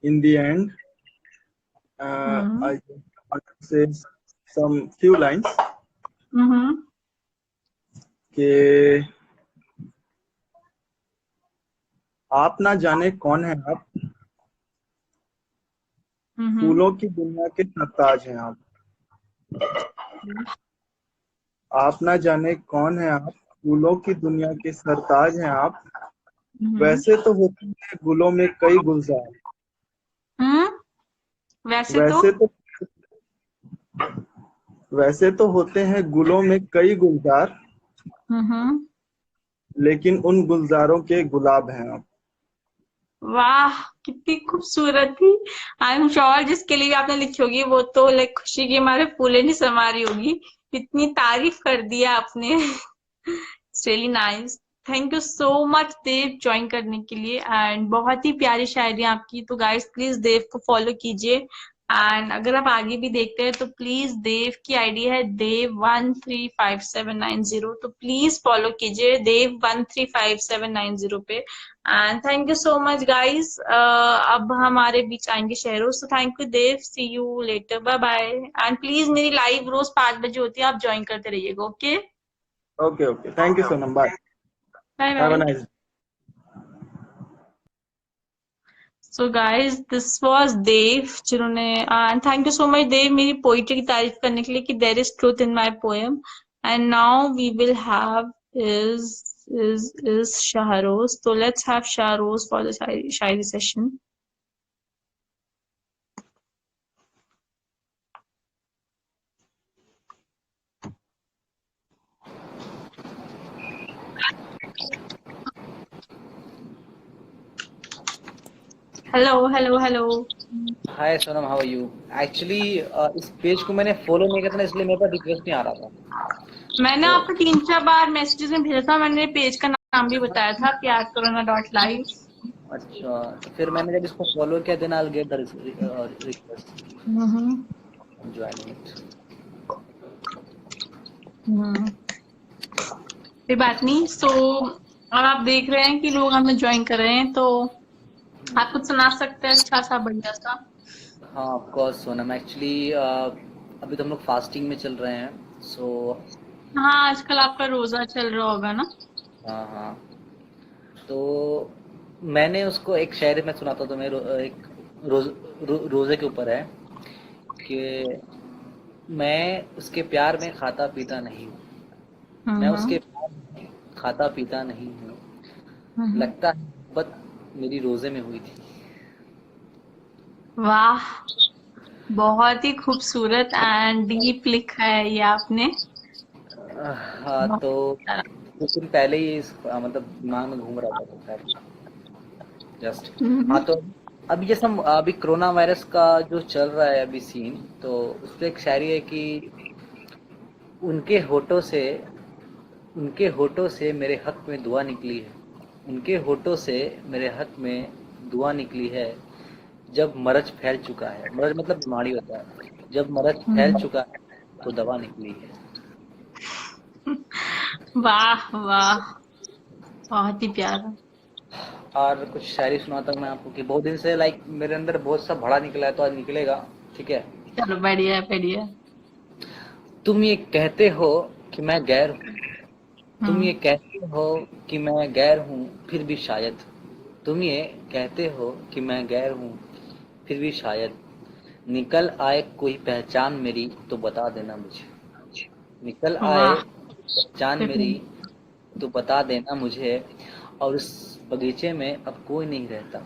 in the end, hmm I want to say some few lines हम्म कि आप ना जाने कौन है आप, हम्म फूलों की दुनिया के सरताज हैं आप। आप ना जाने कौन है आप, फूलों की दुनिया के सरताज हैं आप। हम्म वैसे तो होते हैं गुलों में कई गुलजार, हम्म, वैसे तो। वैसे तो वैसे तो होते हैं गुलों में कई गुलजार, हम्म, लेकिन उन गुलजारों के गुलाब हैं आप। वाह कितनी खूबसूरत थी। आई एम श्योर जिसके लिए भी आपने लिखी होगी वो तो लाइक खुशी की हमारे फूले नहीं समा रही होगी। इतनी तारीफ कर दिया आपने। It's really nice. Thank you so much Dev join करने के लिए एंड बहुत ही प्यारी शायरी आपकी। तो गाइस प्लीज देव को फॉलो कीजिए एंड अगर आप आगे भी देखते हैं तो प्लीज देव की आईडी है देव135790, तो प्लीज फॉलो कीजिए देव135790 पे। And thank you so much guys. अब हमारे बीच आएंगे Shahroz. So thank you Dev, see you later, bye bye. And please मेरी लाइव रोज 5 बजे होती है, आप ज्वाइन करते रहिएगा। Okay, okay okay, thank you Sonam, bye, bye have a bye. Nice. So guys this was Dev जिन्होंने, and thank you so much Dev मेरी पोइट्री की तारीफ करने के लिए कि there is truth in my poem. And now we will have is is Shahroz. So let's have Shahroz for the shayari session. Hello hello hello. Hi Sonam, how are you? Actually इस page को मैंने follow नहीं किया था ना, इसलिए मेरे पास request नहीं आ रहा था। मैंने तो आपको 3-4 बार मैसेजेस में भेजा था, मैंने पेज का नाम भी बताया था, pyarkorona.live। अच्छा, तो फिर मैंने जब इसको फॉलो किया then I will get the request joining it. कोई बात नहीं। सो अब आप देख रहे हैं कि लोग हमें ज्वाइन कर रहे हैं, तो आप कुछ सुना सकते हैं अच्छा सा बढ़िया सा। हाँ ऑफ कोर्स सोनम, एक्चुअली अभी तो हम लोग फास्टिंग में चल रहे हैं। सो हाँ आजकल आपका रोजा चल रहा होगा ना। हाँ हाँ, तो मैंने उसको एक शायरी में सुनाता, तो मेरे एक रोजे के ऊपर है कि मैं उसके प्यार में खाता पीता नहीं हूँ, मैं उसके हम्म प्यार में खाता पीता नहीं हूँ, हम्म। लगता है मोहब्बत मेरी रोजे में हुई थी। वाह, बहुत ही खूबसूरत एंड डीप लिखा है ये आपने। हाँ, बहुत तो प्यारा। कुछ दिन पहले ही मतलब दिमाग में घूम रहा था, तो खैर जस्ट। हम्म हाँ, तो अभी जैसे हम अभी कोरोना वायरस का जो चल रहा है अभी सीन, तो उस पर एक शायरी है कि उनके होठों से उनके होठों से मेरे हक में दुआ निकली है, उनके होठों से मेरे हक में दुआ निकली है, जब मरज फैल चुका है, मरज मतलब बीमारी होता है, जब मरज फैल चुका है तो दवा निकली है। वाह वाह, बहुत ही प्यारा। और कुछ शायरी सुनाता हूँ मैं आपको कि बहुत दिन से लाइक मेरे अंदर बहुत सा भड़ा निकला है, तो आज निकलेगा, ठीक है। चलो बढ़िया बढ़िया। तुम ये कहते हो कि मैं गैर हूँ, तुम ये हम्म। कहते हो कि मैं गैर हूँ, फिर भी शायद, तुम ये कहते हो कि मैं गैर हूँ, फिर भी शायद निकल आए कोई पहचान मेरी तो बता देना मुझे, निकल आए वाह। पहचान मेरी तो बता देना मुझे। और उस बगीचे में अब कोई नहीं रहता,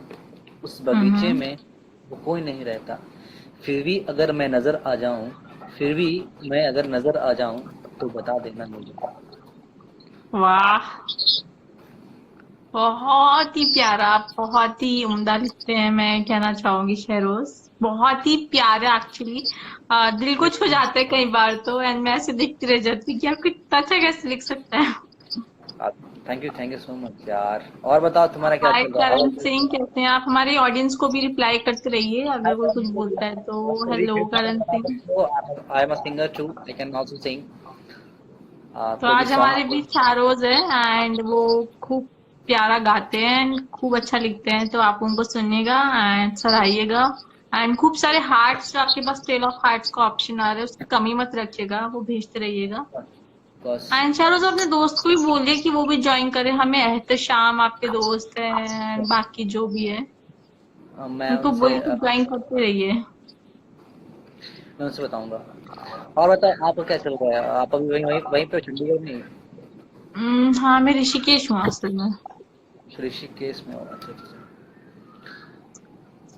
उस बगीचे हम्म। में वो कोई नहीं रहता, फिर भी अगर मैं नजर आ जाऊं, फिर भी मैं अगर नजर आ जाऊं तो बता देना मुझे। वाह, बहुत ही प्यारा, बहुत ही उम्दा लिखते हैं, मैं कहना चाहूंगी शहरोज। बहुत ही प्यारा एक्चुअली। दिल को छू जाता है कई बार तो, एंड मैं ऐसे देखती रह जाती हूँ कि आप कितना अच्छा कैसे लिख सकते हैं। थैंक यू सो मच यार। और बताओ तुम्हारा क्या हाय चल रहा करण है? सिंह, कैसे हैं आप? हमारे ऑडियंस को भी रिप्लाई करते रहिए अगर कोई कुछ बोलता है तो। Hello Karan Singh. I am a singer too, I can also sing तो कोई भी आज हमारे सॉन्ग। बीच चारोज है, एंड वो खूब प्यारा गाते हैं एंड खूब अच्छा लिखते हैं, तो आप उनको सुनिएगा एंड सराहिएगा। एंड खूब सारे हार्ट्स, जो आपके पास टेल ऑफ हार्ट्स का ऑप्शन आ रहा है उसकी कमी मत रखिएगा, वो भेजते रहिएगा। बस एंड चारोज अपने दोस्त को भी बोलिए कि वो भी ज्वाइन करे हमें, एहतशाम आपके दोस्त हैं एंड बाकी जो भी है, मैं उनको उनसे बोलिए कि ज्वाइन करते रहिए। बताऊंगा। और बताओ आपका क्या चल रहा है? आप अभी वहीं वहीं वहीं पे हो, चंडीगढ़ में ही? हाँ, मैं ऋषिकेश हूँ असल में। ऋषिकेश में हो? अच्छा अच्छा,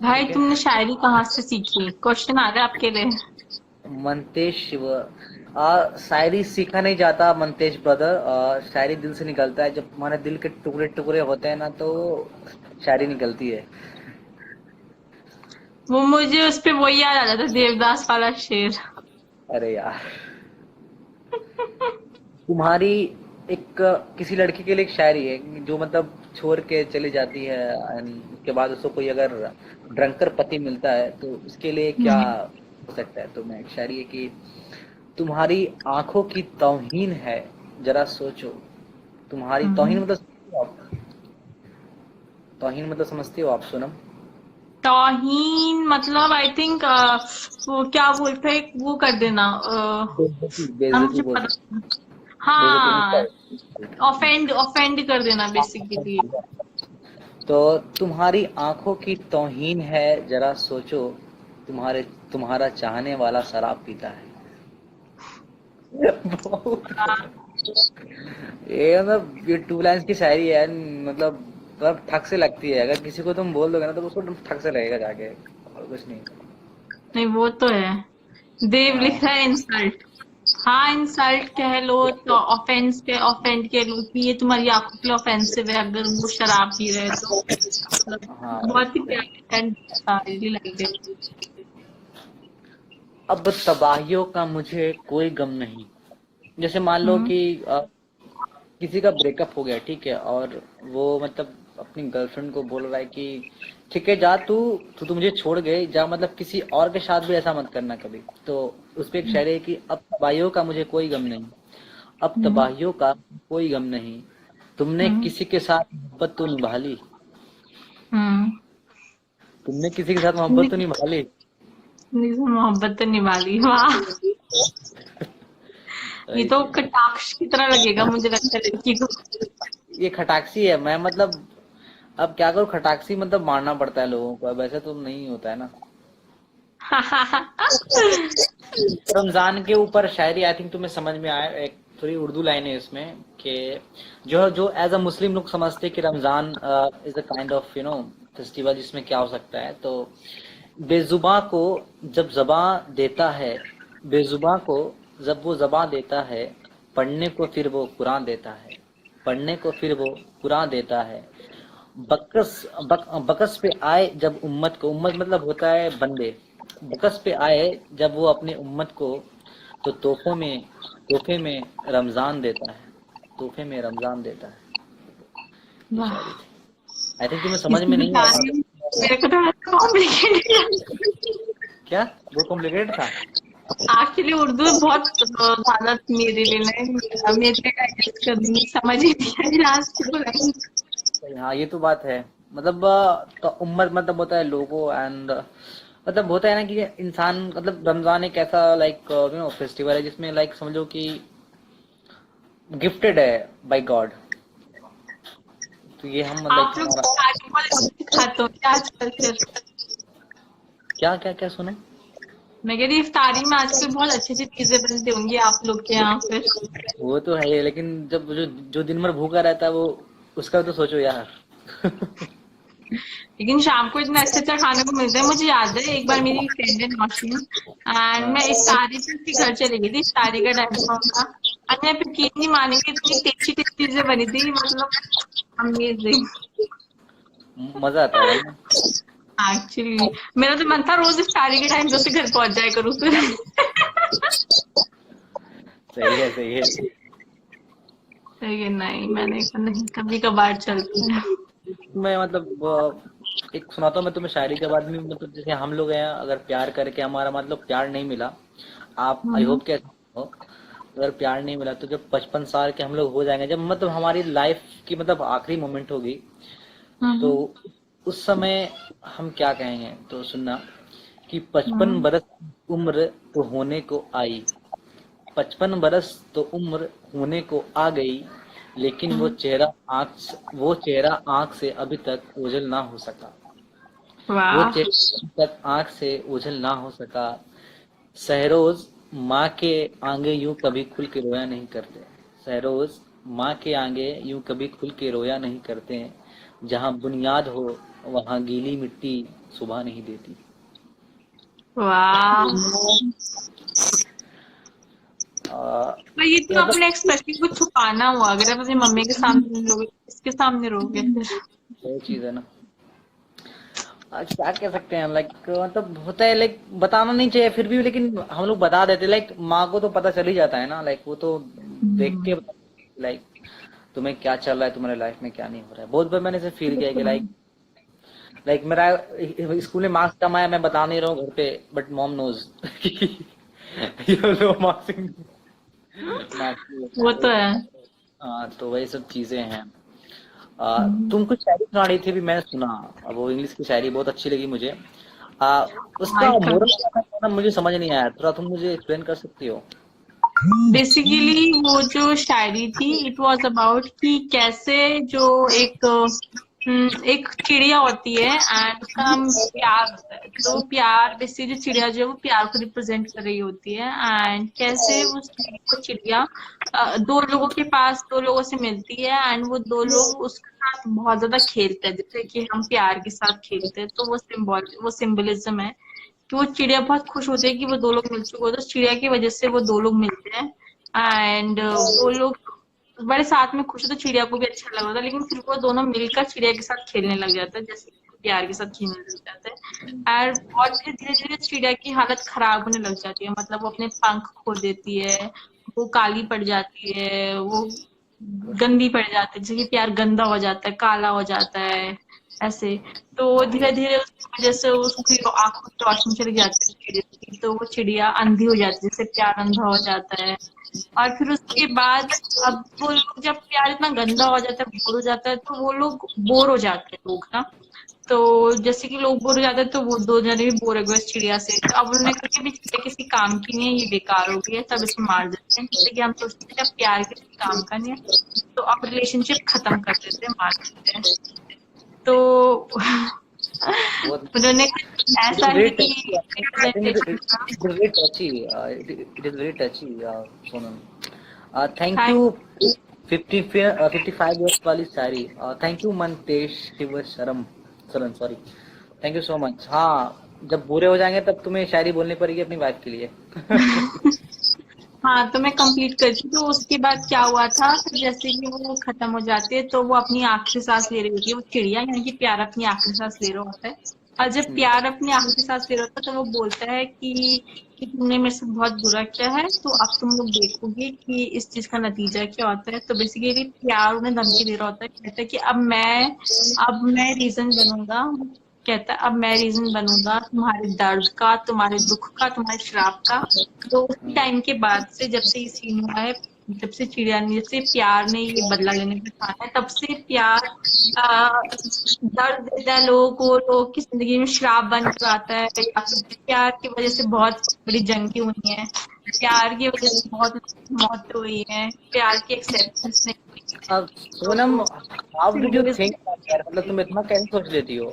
भाई ठीक है। तुमने शायरी कहाँ से सीखी? क्वेश्चन आ रहा है आपके लिए। मनतेज शिव, शायरी सीखा नहीं जाता मनतेज ब्रदर, शायरी दिल से निकलता है। जब तुम्हारे दिल के टुकड़े टुकड़े होते हैं ना, तो शायरी निकलती है। वो मुझे उस पे वही याद आ जाता, देवदास वाला शेर। अरे यार, तुम्हारी एक किसी लड़की के लिए एक शायरी है जो मतलब छोड़ के चली जाती है, and उसके बाद उसको कोई अगर ड्रंकर पति मिलता है तो उसके लिए क्या हम्म। हो सकता है। तो मैं एक शायरी है कि तुम्हारी आंखों की तौहीन है, जरा सोचो, तुम्हारी तौहीन हम्म। मतलब समझते हो आप? तौहीन मतलब समझते हो आप सोनम? तौहीन मतलब आई थिंक वो क्या बोलते हैं, वो कर देना, बेइज्जती, अब बेइज्जती मुझे बोल पता। सकते, बेइज्जती हाँ, नहीं। ऑफेंड ऑफेंड कर देना बेसिकली। तो तुम्हारी आंखों की तौहीन है, जरा सोचो, तुम्हारे तुम्हारा चाहने वाला शराब पीता है। बहुत ये मतलब ये टू लाइन्स की शायरी है, मतलब ठग से लगती है। अगर किसी को तुम बोल दोगे ना तो उसको ठग से लगेगा जाके, और कुछ नहीं। नहीं, वो तो है। देव लिख रहा हाँ, है इंसल्ट। हाँ, इंसल्ट कह लो तो ऑफेंस के ऑफेंड कह लो कि ये तुम्हारी आंखों के लिए ऑफेंसिव है अगर वो शराब पी रहे हैं तो। मतलब हाँ। बहुत ही प्यारी एंड रियली लाइक इट। अब तबाहियों का मुझे कोई गम नहीं। जैसे मान लो हम्म। कि किसी का ब्रेकअप हो गया, ठीक है, और वो मतलब अपनी गर्लफ्रेंड को बोल रहा है कि ठीक है जा, तू तू तो मुझे छोड़ गई, जा, मतलब किसी और के साथ भी ऐसा मत करना कभी। तो उस पे एक शायरी है कि अब तबाहियों का मुझे कोई गम नहीं, अब हम्म। तबाहियों का कोई गम नहीं, तुमने हम्म। किसी के साथ मोहब्बत तो निभा ली, हम्म। तुमने किसी के साथ मोहब्बत तो निभा ली। मोहब्बत तो निभा ली, वाह। ये वही तो चीज, कटाक्ष की तरह लगेगा मुझे लगता है लड़की को। ये खटाक्सी है। मैं मतलब अब क्या करूँ, खटाक्सी मतलब मारना पड़ता है लोगों को, अब ऐसा तो नहीं होता है ना। रमजान के ऊपर शायरी आई थिंक तुम्हें समझ में आया। एक थोड़ी उर्दू लाइन है इसमें कि जो जो एज अ मुस्लिम लोग समझते हैं कि Ramzan is a kind of festival, जिसमें क्या हो सकता है। तो बेजुबां को जब जबां देता है, बेजुबां को जब वो जबां देता है, पढ़ने को फिर वो कुरान देता है, पढ़ने को फिर वो कुरान देता है, बकस पे आए जब उम्मत को, उम्मत मतलब होता है बंदे, बकस पे आए जब वो अपने उम्मत को, तो तोहफे में रमजान देता है, तोहफे में रमजान देता है। ये वाह, शायरी थी। आई थिंक तुम्हें समझ में इसमें नहीं आया सारी मेरे को तो कॉम्प्लिकेटेड। क्या? वो कॉम्प्लिकेटेड था? एक्चुअली उर्दू बहुत ज्यादा मेरे लिए नहीं, मेरे लिए डाइजेस्ट करनी समझ ही नहीं आई लास्ट को। हाँ ये तो बात है। मतलब तो उम्मत मतलब होता है लोगो, एंड मतलब होता है ना कि इंसान, मतलब रमजान एक ऐसा लाइक फेस्टिवल है जिसमें लाइक समझो कि गिफ्टेड है बाय गॉड। तो ये हम लाइक आप लोग हमारा बहुत खाते हो क्या आजकल फिर? क्या क्या क्या सुनो। मैं कह रही इफ्तारी में आजकल बहुत अच्छी अच्छी चीजें बनती होंगी आप लोग के यहाँ फिर। वो तो है ही, लेकिन जब जो दिन भर भूखा रहता है वो, उसका तो सोचो यार। लेकिन शाम को इतना अच्छा अच्छा खाने को मिलता है। मुझे याद है एक बार मेरी फ्रेंड है नौशीन, एंड हाँ, मैं इफ्तारी पे उसके घर चली गई थी, इफ्तारी का टाइम था। और मैं यकीन नहीं मानेंगी इतनी टेस्टी टेस्टी चीजें बनी थी, मतलब अमेजिंग। मजा आता है ना। एक्चुअली मेरा तो मन था रोज इफ्तारी के टाइम पे उसके घर पहुंच जाया करूँ फिर। सही है, सही है। लेकिन नहीं, मैंने कहा नहीं, कभी कभार चलती है। मैं मतलब एक सुनाता हूँ मैं तुम्हें शायरी के बाद में। मतलब जैसे हम लोग हैं, अगर प्यार करके हमारा मतलब प्यार नहीं मिला, आप आई हम्म, होप के हो, अगर प्यार नहीं मिला तो जब 55 साल के हम लोग हो जाएंगे, जब मतलब हमारी लाइफ की मतलब आखिरी मोमेंट होगी, तो हम्म, उस समय हम क्या कहेंगे तो सुनना कि 55 बरस हम्म, उम्र तो होने को आई, 55 बरस तो उम्र होने को आ गई, लेकिन हम्म। वो चेहरा आंख से अभी तक ओझल ना हो सका, वो वाह, चेहरा अभी तक आंख से ओझल ना हो सका। सहरोज माँ के आगे यूं कभी खुल के रोया नहीं करते, सहरोज माँ के आगे यूं कभी खुल के रोया नहीं करते, जहाँ बुनियाद हो वहाँ गीली मिट्टी सुबह नहीं देती। वाह। आ, पर ये तो मतलब अपने एक्सप्रेशन को छुपाना हुआ, अगर आप अपनी मम्मी के सामने नहीं रोगे किसके सामने रोगे फिर? वो चीज है ना। क्या कह सकते हैं लाइक, मतलब होता है लाइक बताना नहीं चाहिए फिर भी, लेकिन हम लोग बता देते। लाइक माँ को तो पता चल ही जाता है ना, लाइक वो तो देख के लाइक तुम्हें क्या चल रहा है, तुम्हारे लाइफ में क्या नहीं हो रहा है। बहुत बार मैंने इसे फील किया कि लाइक मेरा स्कूल में मार्क्स कम आया, मैं बता नहीं रहा हूँ घर पे, बट मॉम नोज। लो वो तो मार्क्स। है। हाँ तो वही सब चीजें हैं। हम्म। तुम कुछ शायरी सुना रही थी भी, मैंने सुना। अब वो इंग्लिश की शायरी बहुत अच्छी लगी मुझे। उसका मोरल क्या था ना, मुझे समझ नहीं आया, थोड़ा तुम मुझे एक्सप्लेन कर सकती हो? बेसिकली वो जो शायरी थी, इट वाज अबाउट कि कैसे जो एक चिड़िया होती है एंड उसका नाम प्यार होता है। तो प्यार बेसिकली जो चिड़िया जो है वो प्यार को रिप्रेजेंट कर रही होती है, एंड कैसे उस चिड़िया दो लोगों के पास दो लोगों से मिलती है एंड वो दो लोग उसके साथ बहुत ज्यादा खेलते हैं, जैसे कि हम प्यार के साथ खेलते हैं। तो वो सिंबलिज्म है कि वो चिड़िया बहुत खुश होती है कि वो दो लोग मिल चुके होते हैं। तो चिड़िया की वजह से वो दो लोग मिलते हैं एंड वो लोग बड़े साथ में खुश है, तो चिड़िया को भी अच्छा लग रहा था। लेकिन फिर वो दोनों मिलकर चिड़िया के साथ खेलने लग जाते हैं, जैसे प्यार के साथ खेलने लग जाते हैं। और और फिर धीरे धीरे चिड़िया की हालत खराब होने लग जाती है, मतलब वो अपने पंख खो देती है, वो काली पड़ जाती है, वो गंदी पड़ जाती है, जैसे कि प्यार गंदा हो जाता है, काला हो जाता है ऐसे। तो धीरे धीरे उसकी वजह से उसकी आंखों की रोशनी चली जाती है चिड़िया की, तो वो चिड़िया अंधी हो जाती है, जैसे प्यार अंधा हो जाता है। और फिर उसके बाद अब वो लोग जब प्यार इतना गंदा हो जाता है, बोर हो जाता है, तो वो लोग बोर हो जाते हैं लोग ना। तो जैसे कि लोग बोर हो जाते हैं, तो वो दो जने भी बोर हो गए इस चिड़िया से। तो अब उन्होंने कहा कि भी चिड़िया किसी काम की नहीं है, ये बेकार हो गई है, तब इसे मार देते हैं। जैसे कि हम सोचते हैं जब प्यार किसी काम का नहीं है, तो अब रिलेशनशिप खत्म कर देते हैं, मार देते हैं। तो बहुत उन्होंने कुछ इट इज ऐसा वेरी ही टची, आई थिंक रिप्रेजेंटेशन था। It is very touchy, it is very touchy Sonam. Thank thank you. 55 years वाली शायरी। Thank you Mantesh Shiv Sharam Saran, sorry. Thank you so much. हाँ, जब बुरे हो जाएंगे तब तुम्हें शायरी बोलनी पड़ेगी अपनी वाइफ के लिए। हाँ, हाँ, तो मैं कंप्लीट करती हूँ। तो उसके बाद क्या हुआ था, फिर जैसे कि वो खत्म हो जाते हैं तो वो अपनी आखिरी सांस ले रही होती है, वो चिड़िया यानी कि प्यार अपनी आखिरी सांस ले रहा होता है। और जब हम्म, प्यार अपनी आखिरी सांस ले रहा होता है तो वो बोलता है कि तुमने मेरे साथ बहुत बुरा किया है, तो अब तुम लोग देखोगे कि इस चीज का नतीजा क्या होता है। तो बेसिकली प्यार उन्हें धमकी दे रहा होता है, कहता है कि अब मैं रीजन बनूंगा। कहता है अब मैं रीजन बनूंगा तुम्हारे दर्द का, तुम्हारे दुख का, तुम्हारे श्राप का। तो उसी हम्म, टाइम के बाद से, जब से ये सीन हुआ है, जब से चिड़िया ने, जब से प्यार ने ये बदला लेने का ठाना है, तब से प्यार दर्द देता है लोगों को, लोगों की जिंदगी में श्राप बन कर आता है, या फिर प्यार की वजह से बहुत बड़ी जंगे हुई हैं, प्यार की वजह से बहुत लोगों की मौत हुई है, प्यार की एक्सेप्टेंस नहीं अब तो Sonam, how did you seriously. Think यार, मतलब तुम इतना कैसे सोच लेती हो,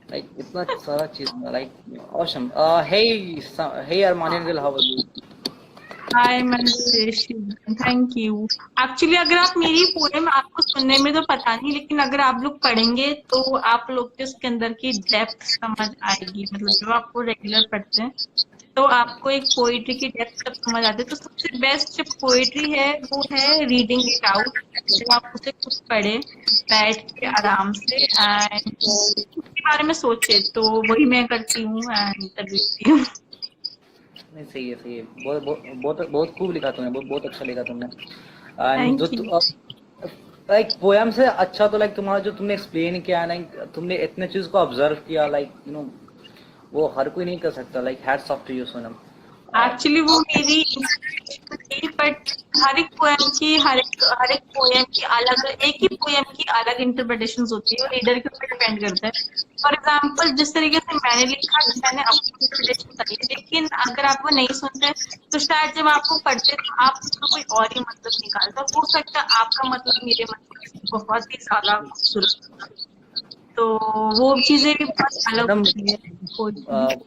लाइक इतना सारा चीज, like awesome. Hey hey Armenian girl, how are you? Hi मनसेशन, थैंक यू। एक्चुअली अगर आप मेरी पोएम, आपको सुनने में तो पता नहीं, लेकिन अगर आप लोग पढ़ेंगे तो आप लोग को उसके अंदर की डेप्थ समझ आएगी। मतलब जब आपको रेगुलर पढ़ते हैं तो आपको एक पोइट्री की डेप्थ जब समझ आती है, तो सबसे बेस्ट जो पोइट्री है वो है रीडिंग इट आउट। जब आप उसे खुद पढ़े बैठ के आराम से एंड उसके बारे में सोचे, तो वही मैं करती हूँ एंड तब लिखती हूँ। नहीं, सही है, सही है, बहुत बहुत बहुत बहुत खूब लिखा तुमने, बहुत बहुत अच्छा लिखा तुमने। एंड जो थैंक यू। लाइक पोयम से अच्छा तो लाइक तुम्हारा जो तुमने एक्सप्लेन किया, लाइक तुमने इतने चीज को ऑब्जर्व किया, लाइक यू नो, वो हर कोई नहीं कर सकता। Like hats off to you Sonam. Actually वो मेरी इंस्पिरेशन थी, बट हर एक पोएम की अलग, एक ही पोएम की अलग इंटरप्रिटेशन होती है, वो रीडर के ऊपर डिपेंड करता है। फॉर एग्जाम्पल, जिस तरीके से मैंने लिखा मैंने अपनी इंटरप्रिटेशन करी, लेकिन अगर आप वो नहीं सुनते तो शायद जब आपको पढ़ते तो आप उसका कोई और ही मतलब निकालते, हो सकता है आपका मतलब मेरे मतलब से बहुत ही ज्यादा खूबसूरत होता। तो वो चीजें भी बहुत अलग सोनम, होती है poetry.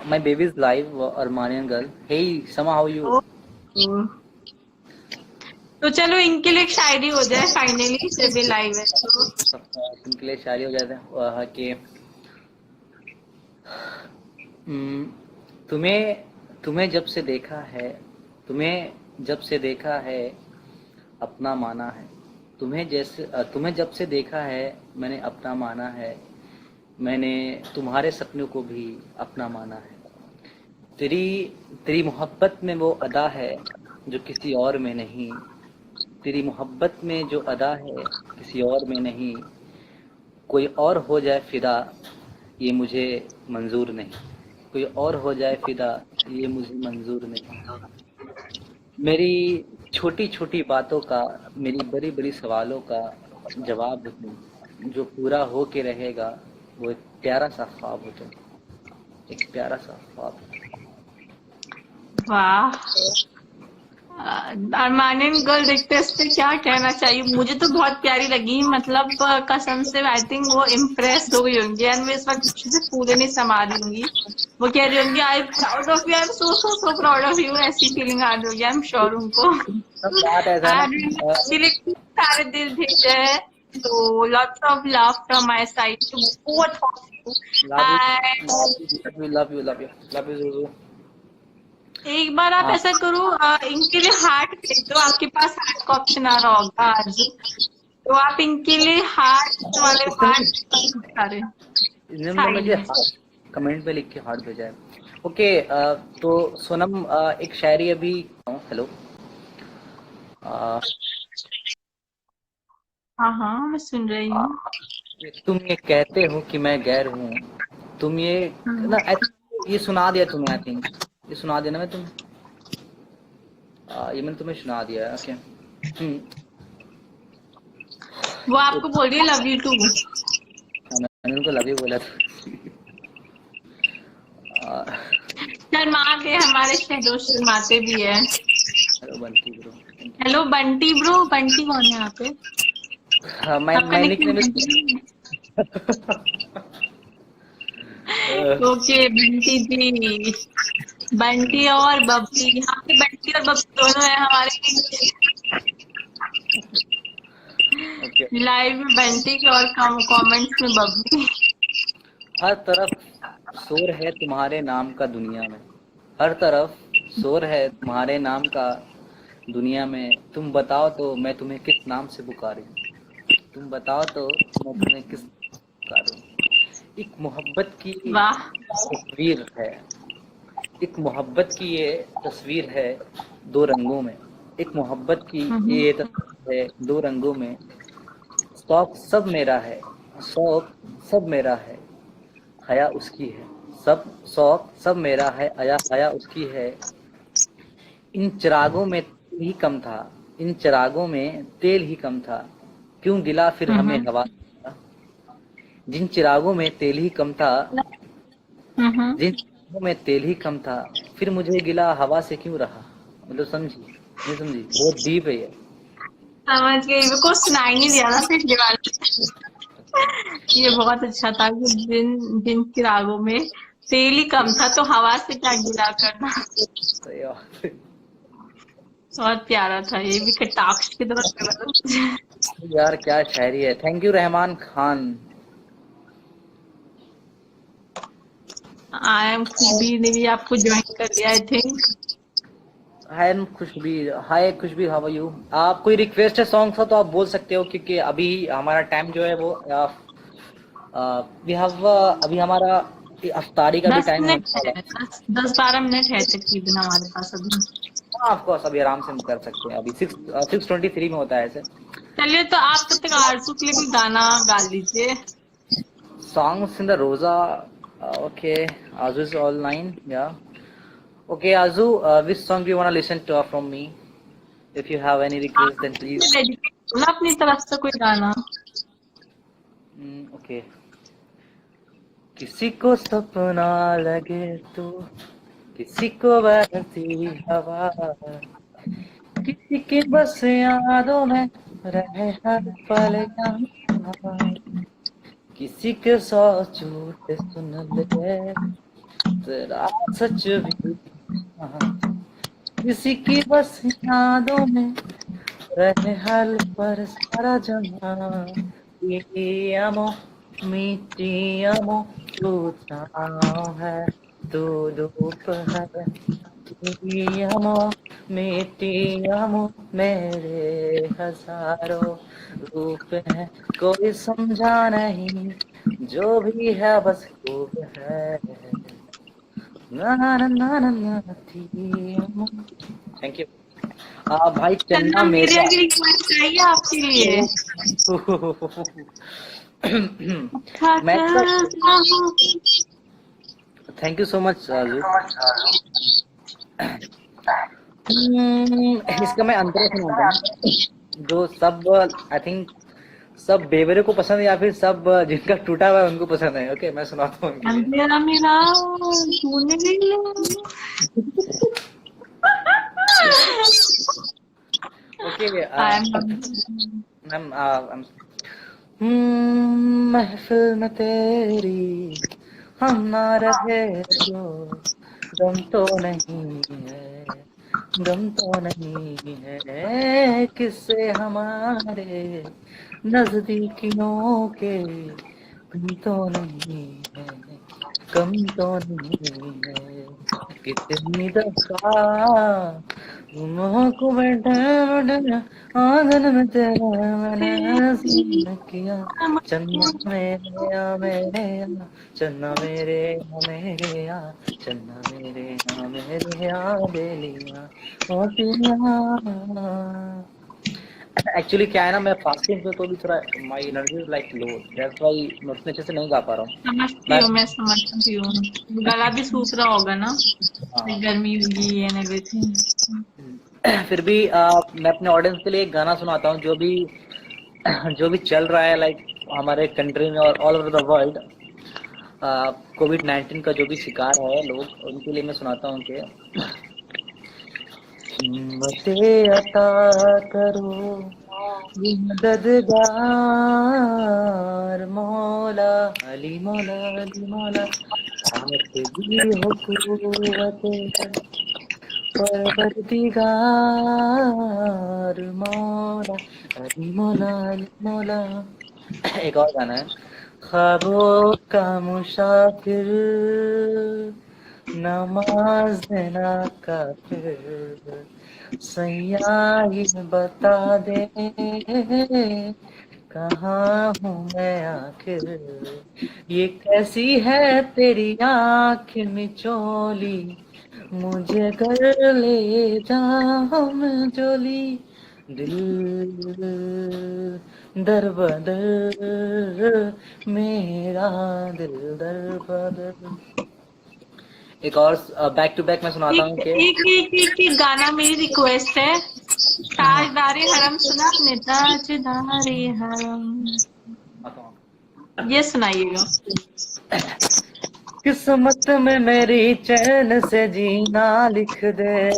my baby is live, Armenian girl. Hey, Sama, how you? तो चलो इनके लिए एक शायरी हो जाए फाइनली, जब ये लाइव है तो। उनके लिए शायरी हो जाते हैं कि हम्म, तुम्हें तुम्हें जब से देखा है, तुम्हें जब से देखा है अपना माना है, तुम्हें जब से देखा है मैंने अपना माना है, मैंने तुम्हारे सपनों को भी अपना माना है। तेरी तेरी मोहब्बत में वो अदा है जो किसी और में नहीं, तेरी मोहब्बत में जो अदा है किसी और में नहीं, कोई और हो जाए फिदा ये मुझे मंजूर नहीं, कोई और हो जाए फिदा ये मुझे मंजूर नहीं। मेरी छोटी छोटी बातों का, मेरी बड़ी बड़ी सवालों का जवाब हो तुम, जो पूरा हो के रहेगा वो एक प्यारा सा ख्वाब हो तुम, एक प्यारा सा ख्वाब। वाह, अरमानियन गर्ल देखते इस पे क्या कहना चाहिए। मुझे तो बहुत प्यारी लगी, मतलब कसम से आई थिंक वो इम्प्रेस हो गई होंगी एंड मैं इस वक्त खुशी से फूले नहीं समा रही होंगी। वो कह रही होंगी I am proud of you, I am so so so proud of you, ऐसी फीलिंग आ रही होगी, आई एम श्योर उनको। सब बात ऐसा है एंड ना, लिए सारे दिल भेजे हैं, तो lots of love from my side to both of you. Love you, and love you, love you, love you, love you ज़रूर। एक बार आप हाँ, ऐसा करो, इनके लिए हार्ट भेज दो, आपके पास हार्ट का ऑप्शन आ रहा होगा आज, तो आप इनके लिए हार्ट वाले हार्ट सारे इन्होंने मुझे साइड में। कमेंट पे लिख के हार्ट भेजा है। ओके, तो सोनम, एक शायरी अभी, हेलो, हाँ हाँ, मैं सुन रही हूँ। तुम ये कहते हो कि मैं गैर हूँ, तुम ये ना, I think ये सुना दिया तुम्हें, आई थिंक ये सुना दिया ना मैं तुम्हें, ये मैंने तुम्हें सुना दिया है। ओके, वो आपको बोल रही है लव यू टू। मैंने उनको लव यू बोला था। शर्मा के हमारे शहदों शर्माते भी है। Hello Bunty bro, hello Bunty bro, Bunty कौन है यहाँ पे? मैं आपका निकनेम निकनेम बंटी है? ओके बंटी जी, बंटी और बब्बी, यहाँ पे बंटी और बब्बी दोनों है हमारे ओके, लाइव में। बंटी के और कमेंट्स में बब्बी। हर तरफ शोर है तुम्हारे नाम का दुनिया में, हर तरफ शोर है तुम्हारे नाम का दुनिया में। तुम बताओ तो मैं तुम्हें किस नाम से पुकारूं? तुम बताओ तो मैं तुम्हें किस नाम से पुकारूं? एक मोहब्बत की वाह। तस्वीर है, एक मोहब्बत की ये तस्वीर है दो रंगों में। एक मोहब्बत की हम्म। ये तस्वीर है दो रंगों में। शौक सब मेरा है, शौक सब मेरा है, हया उसकी है। सब शौक सब मेरा है, हया हया उसकी है। इन चिरागों में तेल ही कम था, इन चिरागों में तेल ही कम था, क्यों गिला फिर हमें हम्म। हवा का? जिन चिरागों में तेल ही कम था, हम्म। जिन चिरागों में तेल ही कम था, फिर मुझे गिला हवा से क्यों रहा? मतलब समझी नहीं समझी? बहुत डीप है ये। समझ गई, मेरे को सुनाई नहीं दिया था पिछली बार। ये बहुत अच्छा था कि जिन जिन चिरागों में तेल ही कम था तो हवा से क्या गिला करना। सही बात है। बहुत प्यारा था, ये भी कटाक्ष की तरह लग रहा था। यार क्या शायरी है। Thank you Rehman Khan. I am Khushbi ने भी आपको ज्वाइन कर लिया I think. Hi Khushbir, hi Khushbir, how are you? आप कोई रिक्वेस्ट है सॉन्ग का तो आप बोल सकते हो, क्योंकि अभी हमारा टाइम जो है वो वी हैव अभी हमारा अफ्तारी का भी दस टाइम मिनट होने वाला है, है। 10-12 मिनट है तकरीबन हमारे पास अभी। हाँ ऑफ कोर्स अभी आराम से हम कर सकते हैं। अभी 6:23 में होता है ऐसे। चलिए तो आप तब तक आरजू के लिए कोई गाना गा लीजिए। Songs in the Roja, okay. Aju is all nine, या okay Aju, which song you want to listen to from me? If you have any request then please. Dedicate करो ना अपनी तरफ से कोई गाना। ओके। किसी को सपना लगे तो, किसी को बहती हवा, किसी की बस यादों में रहे हर पल यहाँ, किसी के सौ झूठ सुन ले तेरा सच भी यहाँ, किसी की बस यादों में रहे हर पर सारा जहां। ये amo, mi ti amo, तू छाँव है तू धूप है। ti amo, mi ti amo, मेरे हजारों रूप हैं, कोई समझा नहीं जो भी है बस खूब है। ना ना ना ना ना ना, ti amo। Thank you. भाई चन्ना चन्ना मेरे मेरा। की रिक्वेस्ट चाहिए आपके लिए। था मैं तो करता हूँ। Thank you so much Raju. इसका मैं अंतरा सुनाता हूँ जो सब आई थिंक सब बेवरे को पसंद है, या फिर सब जिनका टूटा हुआ है उनको पसंद है। ओके मैं सुनाता हूँ उनके लिए। अंधेरा मेरा तूने लिया। ओके आई एम मैम, महफिल में तेरी हम ना रहे तो गम तो नहीं है, गम तो नहीं है, किससे हमारे नजदीकियों के गम तो नहीं है, कम तो नहीं है। कितनी दफा तुमको को बैठे बैठे आंगन में तेरा मैंने सुन किया। चन्ना मेरे या मेरे या, चन्ना मेरे या मेरे या, चन्ना मेरे या मेरे या बेलिया ओ पिया। एक्चुअली क्या है ना, मैं फास्टिंग में तो भी थोड़ा my energy is like low, that's why मैं उतने अच्छे से नहीं गा पा रहा हूँ। समझती मैं हूँ, मैं समझती हूँ। गला भी सूख रहा होगा ना, हाँ गर्मी होगी एंड एवरीथिंग। फिर भी मैं अपने ऑडियंस के लिए एक गाना सुनाता हूँ जो भी चल रहा है लाइक हमारे कंट्री में और ऑल ओवर द वर्ल्ड। कोविड-19 का जो भी शिकार है लोग, उनके लिए मैं सुनाता हूँ कि हिम्मतें अता करो मददगार मौला, अली मौला, अली मौला, आप भी हो कुव्वत परवरदिगार मौला, अली मौला, अली मौला। एक और गाना है। ख्वाबों का मुसाफिर नमाज ना काफिर सैया ही बता दे कहाँ हूँ मैं आखिर, ये कैसी है तेरी आँख मिचोली, मुझे घर ले जा हम जोली, दिल दर बदर मेरा दिल दर बदर। एक और बैक टू बैक मैं सुनाता हूँ एक कि एक एक एक, एक गाना मेरी रिक्वेस्ट है, ताजदारे हरम सुना आपने? ताजदारे हरम, ये सुनाइएगा। किस्मत में मेरी चैन से जीना लिख दे,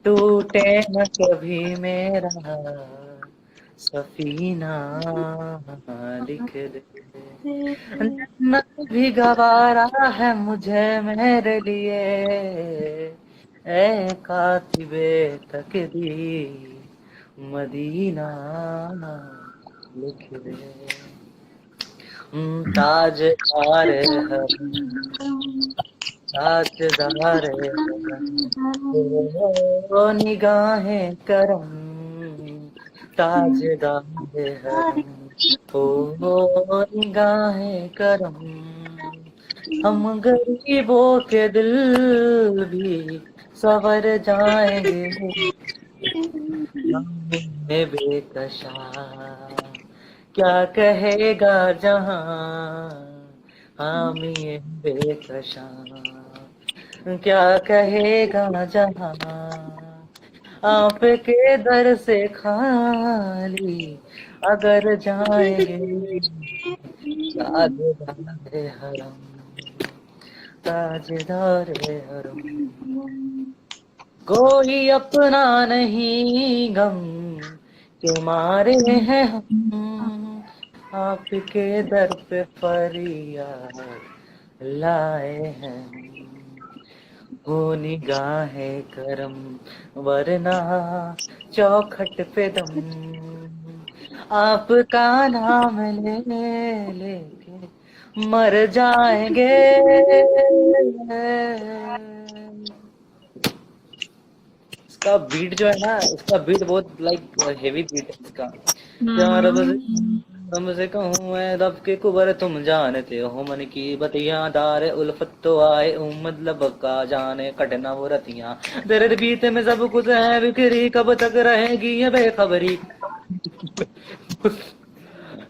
टूटे न कभी मेरा सफीना लिख दे, जन्नत भी गवारा है मुझे मेरे लिए, ए कातिबे तकदीर मदीना लिख दे। ताजदार हम, ताजदार हम, ओ निगाहें करम, ताजदार हम, ओ निगाहें करम, हम गरीबों के दिल भी संवर जाएंगे, में बेकशा क्या कहेगा जहां, हामी बेकशा क्या कहेगा जहां, आपके दर से खाली अगर जाएंगे, ताजदार हरम, ताजदार हरम, कोई अपना नहीं गम के मारे हैं हम, आपके दर पे फरियाद लाए हैं, वो निगाहें करम वरना चौखट पे दम, आपका नाम ले लेके मर जाएंगे। इसका बीट जो है ना, इसका बीट बहुत लाइक हेवी बीट है इसका। क्या रब से कहूँ मैं रब के कुबर तुम जानते हो, मन की बतियां दार उल्फत तो आए मतलब का जाने कटना वो रतियां, दर्द बीते में सब कुछ है बिखरी, कब तक रहेगी ये बेखबरी।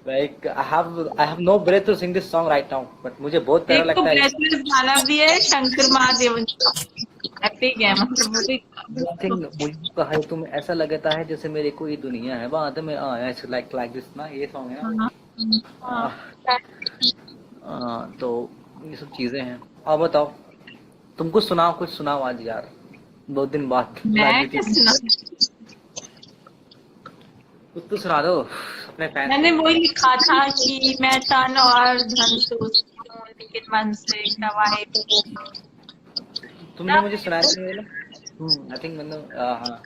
Like I have no breath to sing this song right now, but मुझे बहुत प्यारा एक तो लगता है। ब्रेथलेस गाना भी है शंकर महादेवन का, एपिक है मतलब वो भी। I think मुझे कहा तुम ऐसा लगता है जैसे मेरे को ये दुनिया है बाद में आया, like this ना, ये सॉन्ग है ना। हाँ, तो ये सब चीजें हैं। अब बताओ तुम कुछ सुनाओ, कुछ सुनाओ आज यार, 2 दिन बाद मैं क्या सुना? कुछ तो सुना दो अपने फैन। मैंने वही लिखा था कि मैं तन और धन सोचती हूँ लेकिन मन से गवाए। तुमने मुझे सुनाया था ना, आई थिंक मैंने हाँ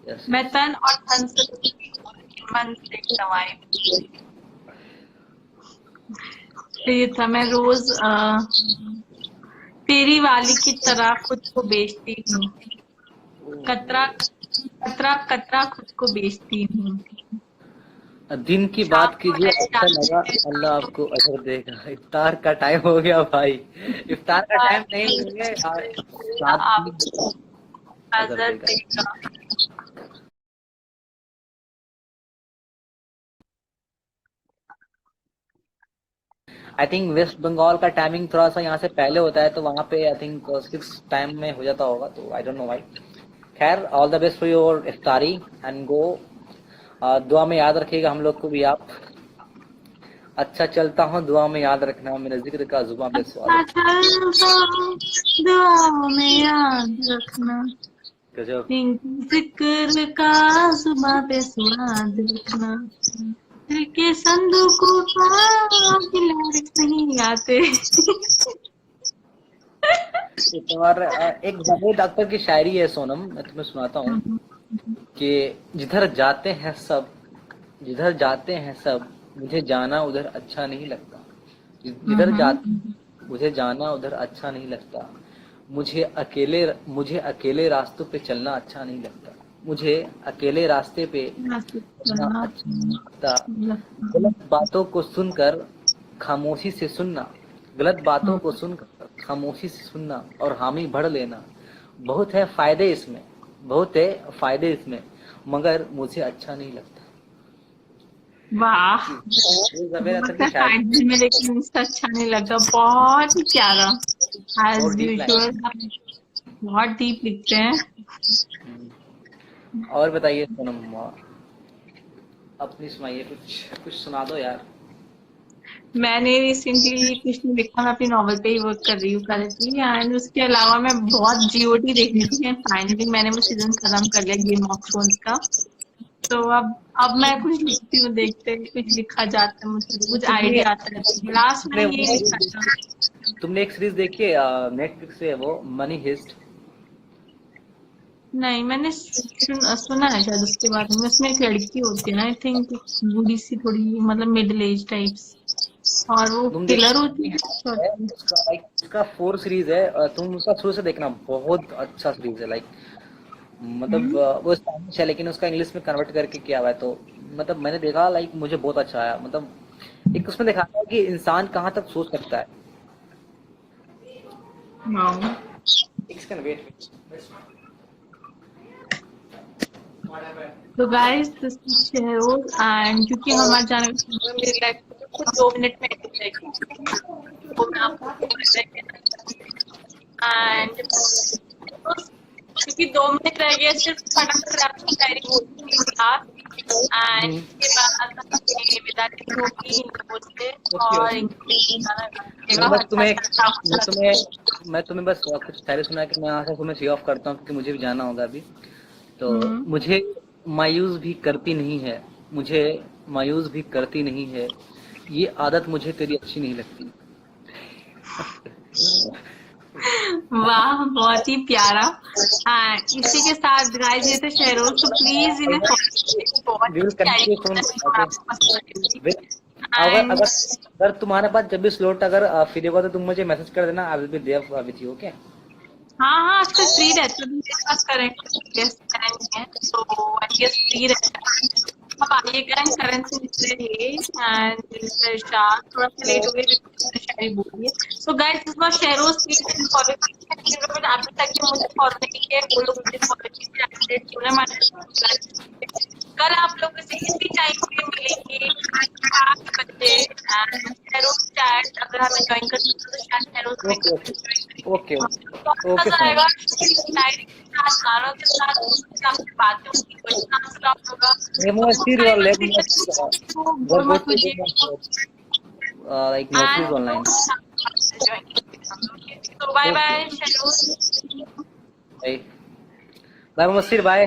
yes. मैं तन और धन से मन से गवाए। ये था, मैं रोज तेरी वाली की तरह खुद को बेचती हूँ, कतरा कतरा कतरा खुद को बेचती हूँ। दिन की बात कीजिए, अच्छा लगा, अल्लाह आपको अजर देगा। इफ्तार का टाइम हो गया भाई, इफ्तार का टाइम नहीं होंगे आपको अजर देगा। आई थिंक वेस्ट बंगाल का टाइमिंग थोड़ा सा यहाँ से पहले होता है, तो वहाँ पे आई थिंक 6 टाइम में हो जाता होगा, तो आई डोंट नो व्हाई। खैर all the best for your iftari and go, दुआ में याद रखिएगा हम लोग को भी आप। अच्छा चलता हूँ, दुआ में याद रखना, मेरे जिक्र का जुबान पे सवाल, दुआ में याद रखना, जिक्र का जुबान पे स्वाद रखना, के संदूकों का नहीं आते। और एक जावेद अख्तर की शायरी है सोनम, मैं तुम्हें सुनाता हूँ कि जिधर जाते हैं सब, जिधर जाते हैं सब, मुझे जाना उधर अच्छा नहीं लगता, जिधर जाते मुझे जाना उधर अच्छा नहीं लगता, मुझे अकेले रास्तों पे चलना अच्छा नहीं लगता, मुझे अकेले रास्ते पे चलना अच्छा नहीं लगता, गलत बातों को सुनकर खामोशी से सुनना, गलत बातों को सुनकर खामोशी से सुनना और हामी भर लेना, बहुत है फायदे इसमें, बहुत है फायदे इसमें, मगर मुझे अच्छा नहीं लगता। वाह, ये जबीर अख्तर की मतलब शायरी फाइनल में लेकिन उसका अच्छा नहीं लगा, बहुत ही प्यारा। बहुत एज डीप यूजुअल लाइन। आप बहुत डीप लिखते हैं। और बताइए सोनम, अपनी सुनाइए, कुछ सुना दो यार। मैंने रिसेंटली कुछ नहीं लिखा, मैं अपनी नॉवल पे ही वर्क कर रही हूँ करंटली, एंड उसके अलावा मैं बहुत जीओटी देख रही थी, एंड फाइनली मैंने वो सीजन खत्म कर लिया गेम ऑफ थ्रोन्स का। तो अब मैं कुछ लिखती हूँ, देखते हैं कुछ लिखा जाता है, मुझसे कुछ तुमने आइडिया आता है। लास्ट तुमने मैंने वो ये लिखा था। तुमने एक सीरीज देखी है नेटफ्लिक्स पे, वो मनी हिस्ट? नहीं, मैंने सुना है शायद उसके बारे में। उसमें एक लड़की होती है ना, आई थिंक, बूढ़ी सी थोड़ी, मतलब मिडिल एज टाइप्स, और वो तुम देख, किलर होती है छोटी। उसका लाइक उसका 4 सीरीज है, तुम उसका शुरू से देखना, बहुत अच्छा सीरीज है लाइक, मतलब वो स्पेनिश है लेकिन उसका इंग्लिश में कन्वर्ट करके किया हुआ है, तो मतलब मैंने देखा लाइक मुझे बहुत अच्छा आया, मतलब एक उसमें दिखाता है कि इंसान कहाँ तक सोच सकता है। वाओ। एक सेकंड वेट। तो guys, this is Shahroz, and क्योंकि हमारे जाने का समय मेरी लाइफ में कुछ 2 मिनट में हो जाएगी, तो मैं आपको एंड क्योंकि 2 मिनट रह गए, सिर्फ फटाफट रैपिड फायरिंग होगी क्लास, एंड उसके बाद हमें विदा लेनी होगी नमस्ते, ओके और ओके। गाना मैं गाना बस अच्छा तुम्हें सा मैं तुम्हें मैं तुम्हें बस कुछ शायरी सुना के मैं यहाँ से तुम्हें सी ऑफ करता हूँ, क्योंकि मुझे भी जाना होगा अभी। तो मुझे मायूस भी करती नहीं है, मुझे मायूस भी करती नहीं है, ये आदत मुझे तेरी अच्छी नहीं लगती। वाह, बहुत ही प्यारा। इसी के साथ गाइस ये थे शेरोज, तो प्लीज इन्हें बहुत वी विल प्यारी कंटिन्यू कविता जो मैं आपको पसंद करूंगी। विद, अगर एंड अगर अगर तुम्हारे पास जब भी स्लॉट अगर फ्री होगा तो तुम मुझे मैसेज कर देना, I will be there with you, okay? हाँ हाँ, आजकल फ्री रहता है, मेरे पास करंट गेस्ट नहीं है, तो आई गेस फ्री रहता है। अब आइएगा, एंड करण से मिलेंगे, एंड इरशाद थोड़ा सा लेट हो गया क्योंकि शायरी बोली है। So guys, this was Sheroz, please follow me, अभी तक के मुझे फॉलो नहीं किया है, वो लोग मुझे फॉलो कीजिए, अपडेट सुने हमारे। कल आप लोगों से इसी टाइम पे मिलेंगे 8 बजे, शेरोज चैट अगर हमें ज्वाइन कर सकते हो तो शायद शेरोज हमें ओके ओके ज्वाइन ओके करेंगे, तो ओके ओके मजा सोनम। आएगा। शायरी के साथ, गानों के साथ, आपसे बातें होंगी, क्वेश्चन आंसर आप होगा, Let तो me वो see your टाइम leg पे we're बोर going मत to do होइए, like nurseries एंड online. तो bye Okay. Bye Sheroz. Bye. Bye Masir, bye.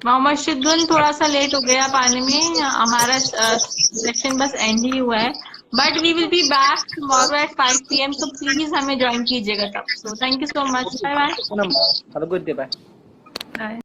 Mohammad शिद्दुन थोड़ा सा लेट हो गया पाने में, हमारा सेशन बस एंड ही हुआ है, but we will be back tomorrow at 5 PM, तो प्लीज हमें ज्वाइन कीजिएगा तब। So thank you so much, Okay. Bye bye. Sonam, have a good day, bye. Bye.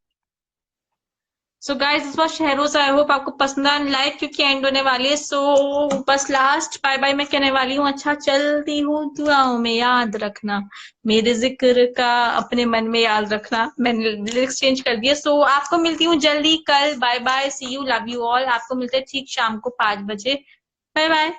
So guys, this was Shahroz, I hope आपको पसंद आया live, क्योंकि and होने वाली है। सो बस लास्ट बाय बाय मैं कहने वाली हूँ, अच्छा चलती हूँ, दुआओं में याद रखना, मेरे जिक्र का अपने मन में याद रखना, मैंने लिरिक्स चेंज कर दिए। सो आपको मिलती हूँ जल्दी कल, bye bye, see you, love you all. आपको मिलते हैं ठीक शाम को 5 बजे, बाय बाय।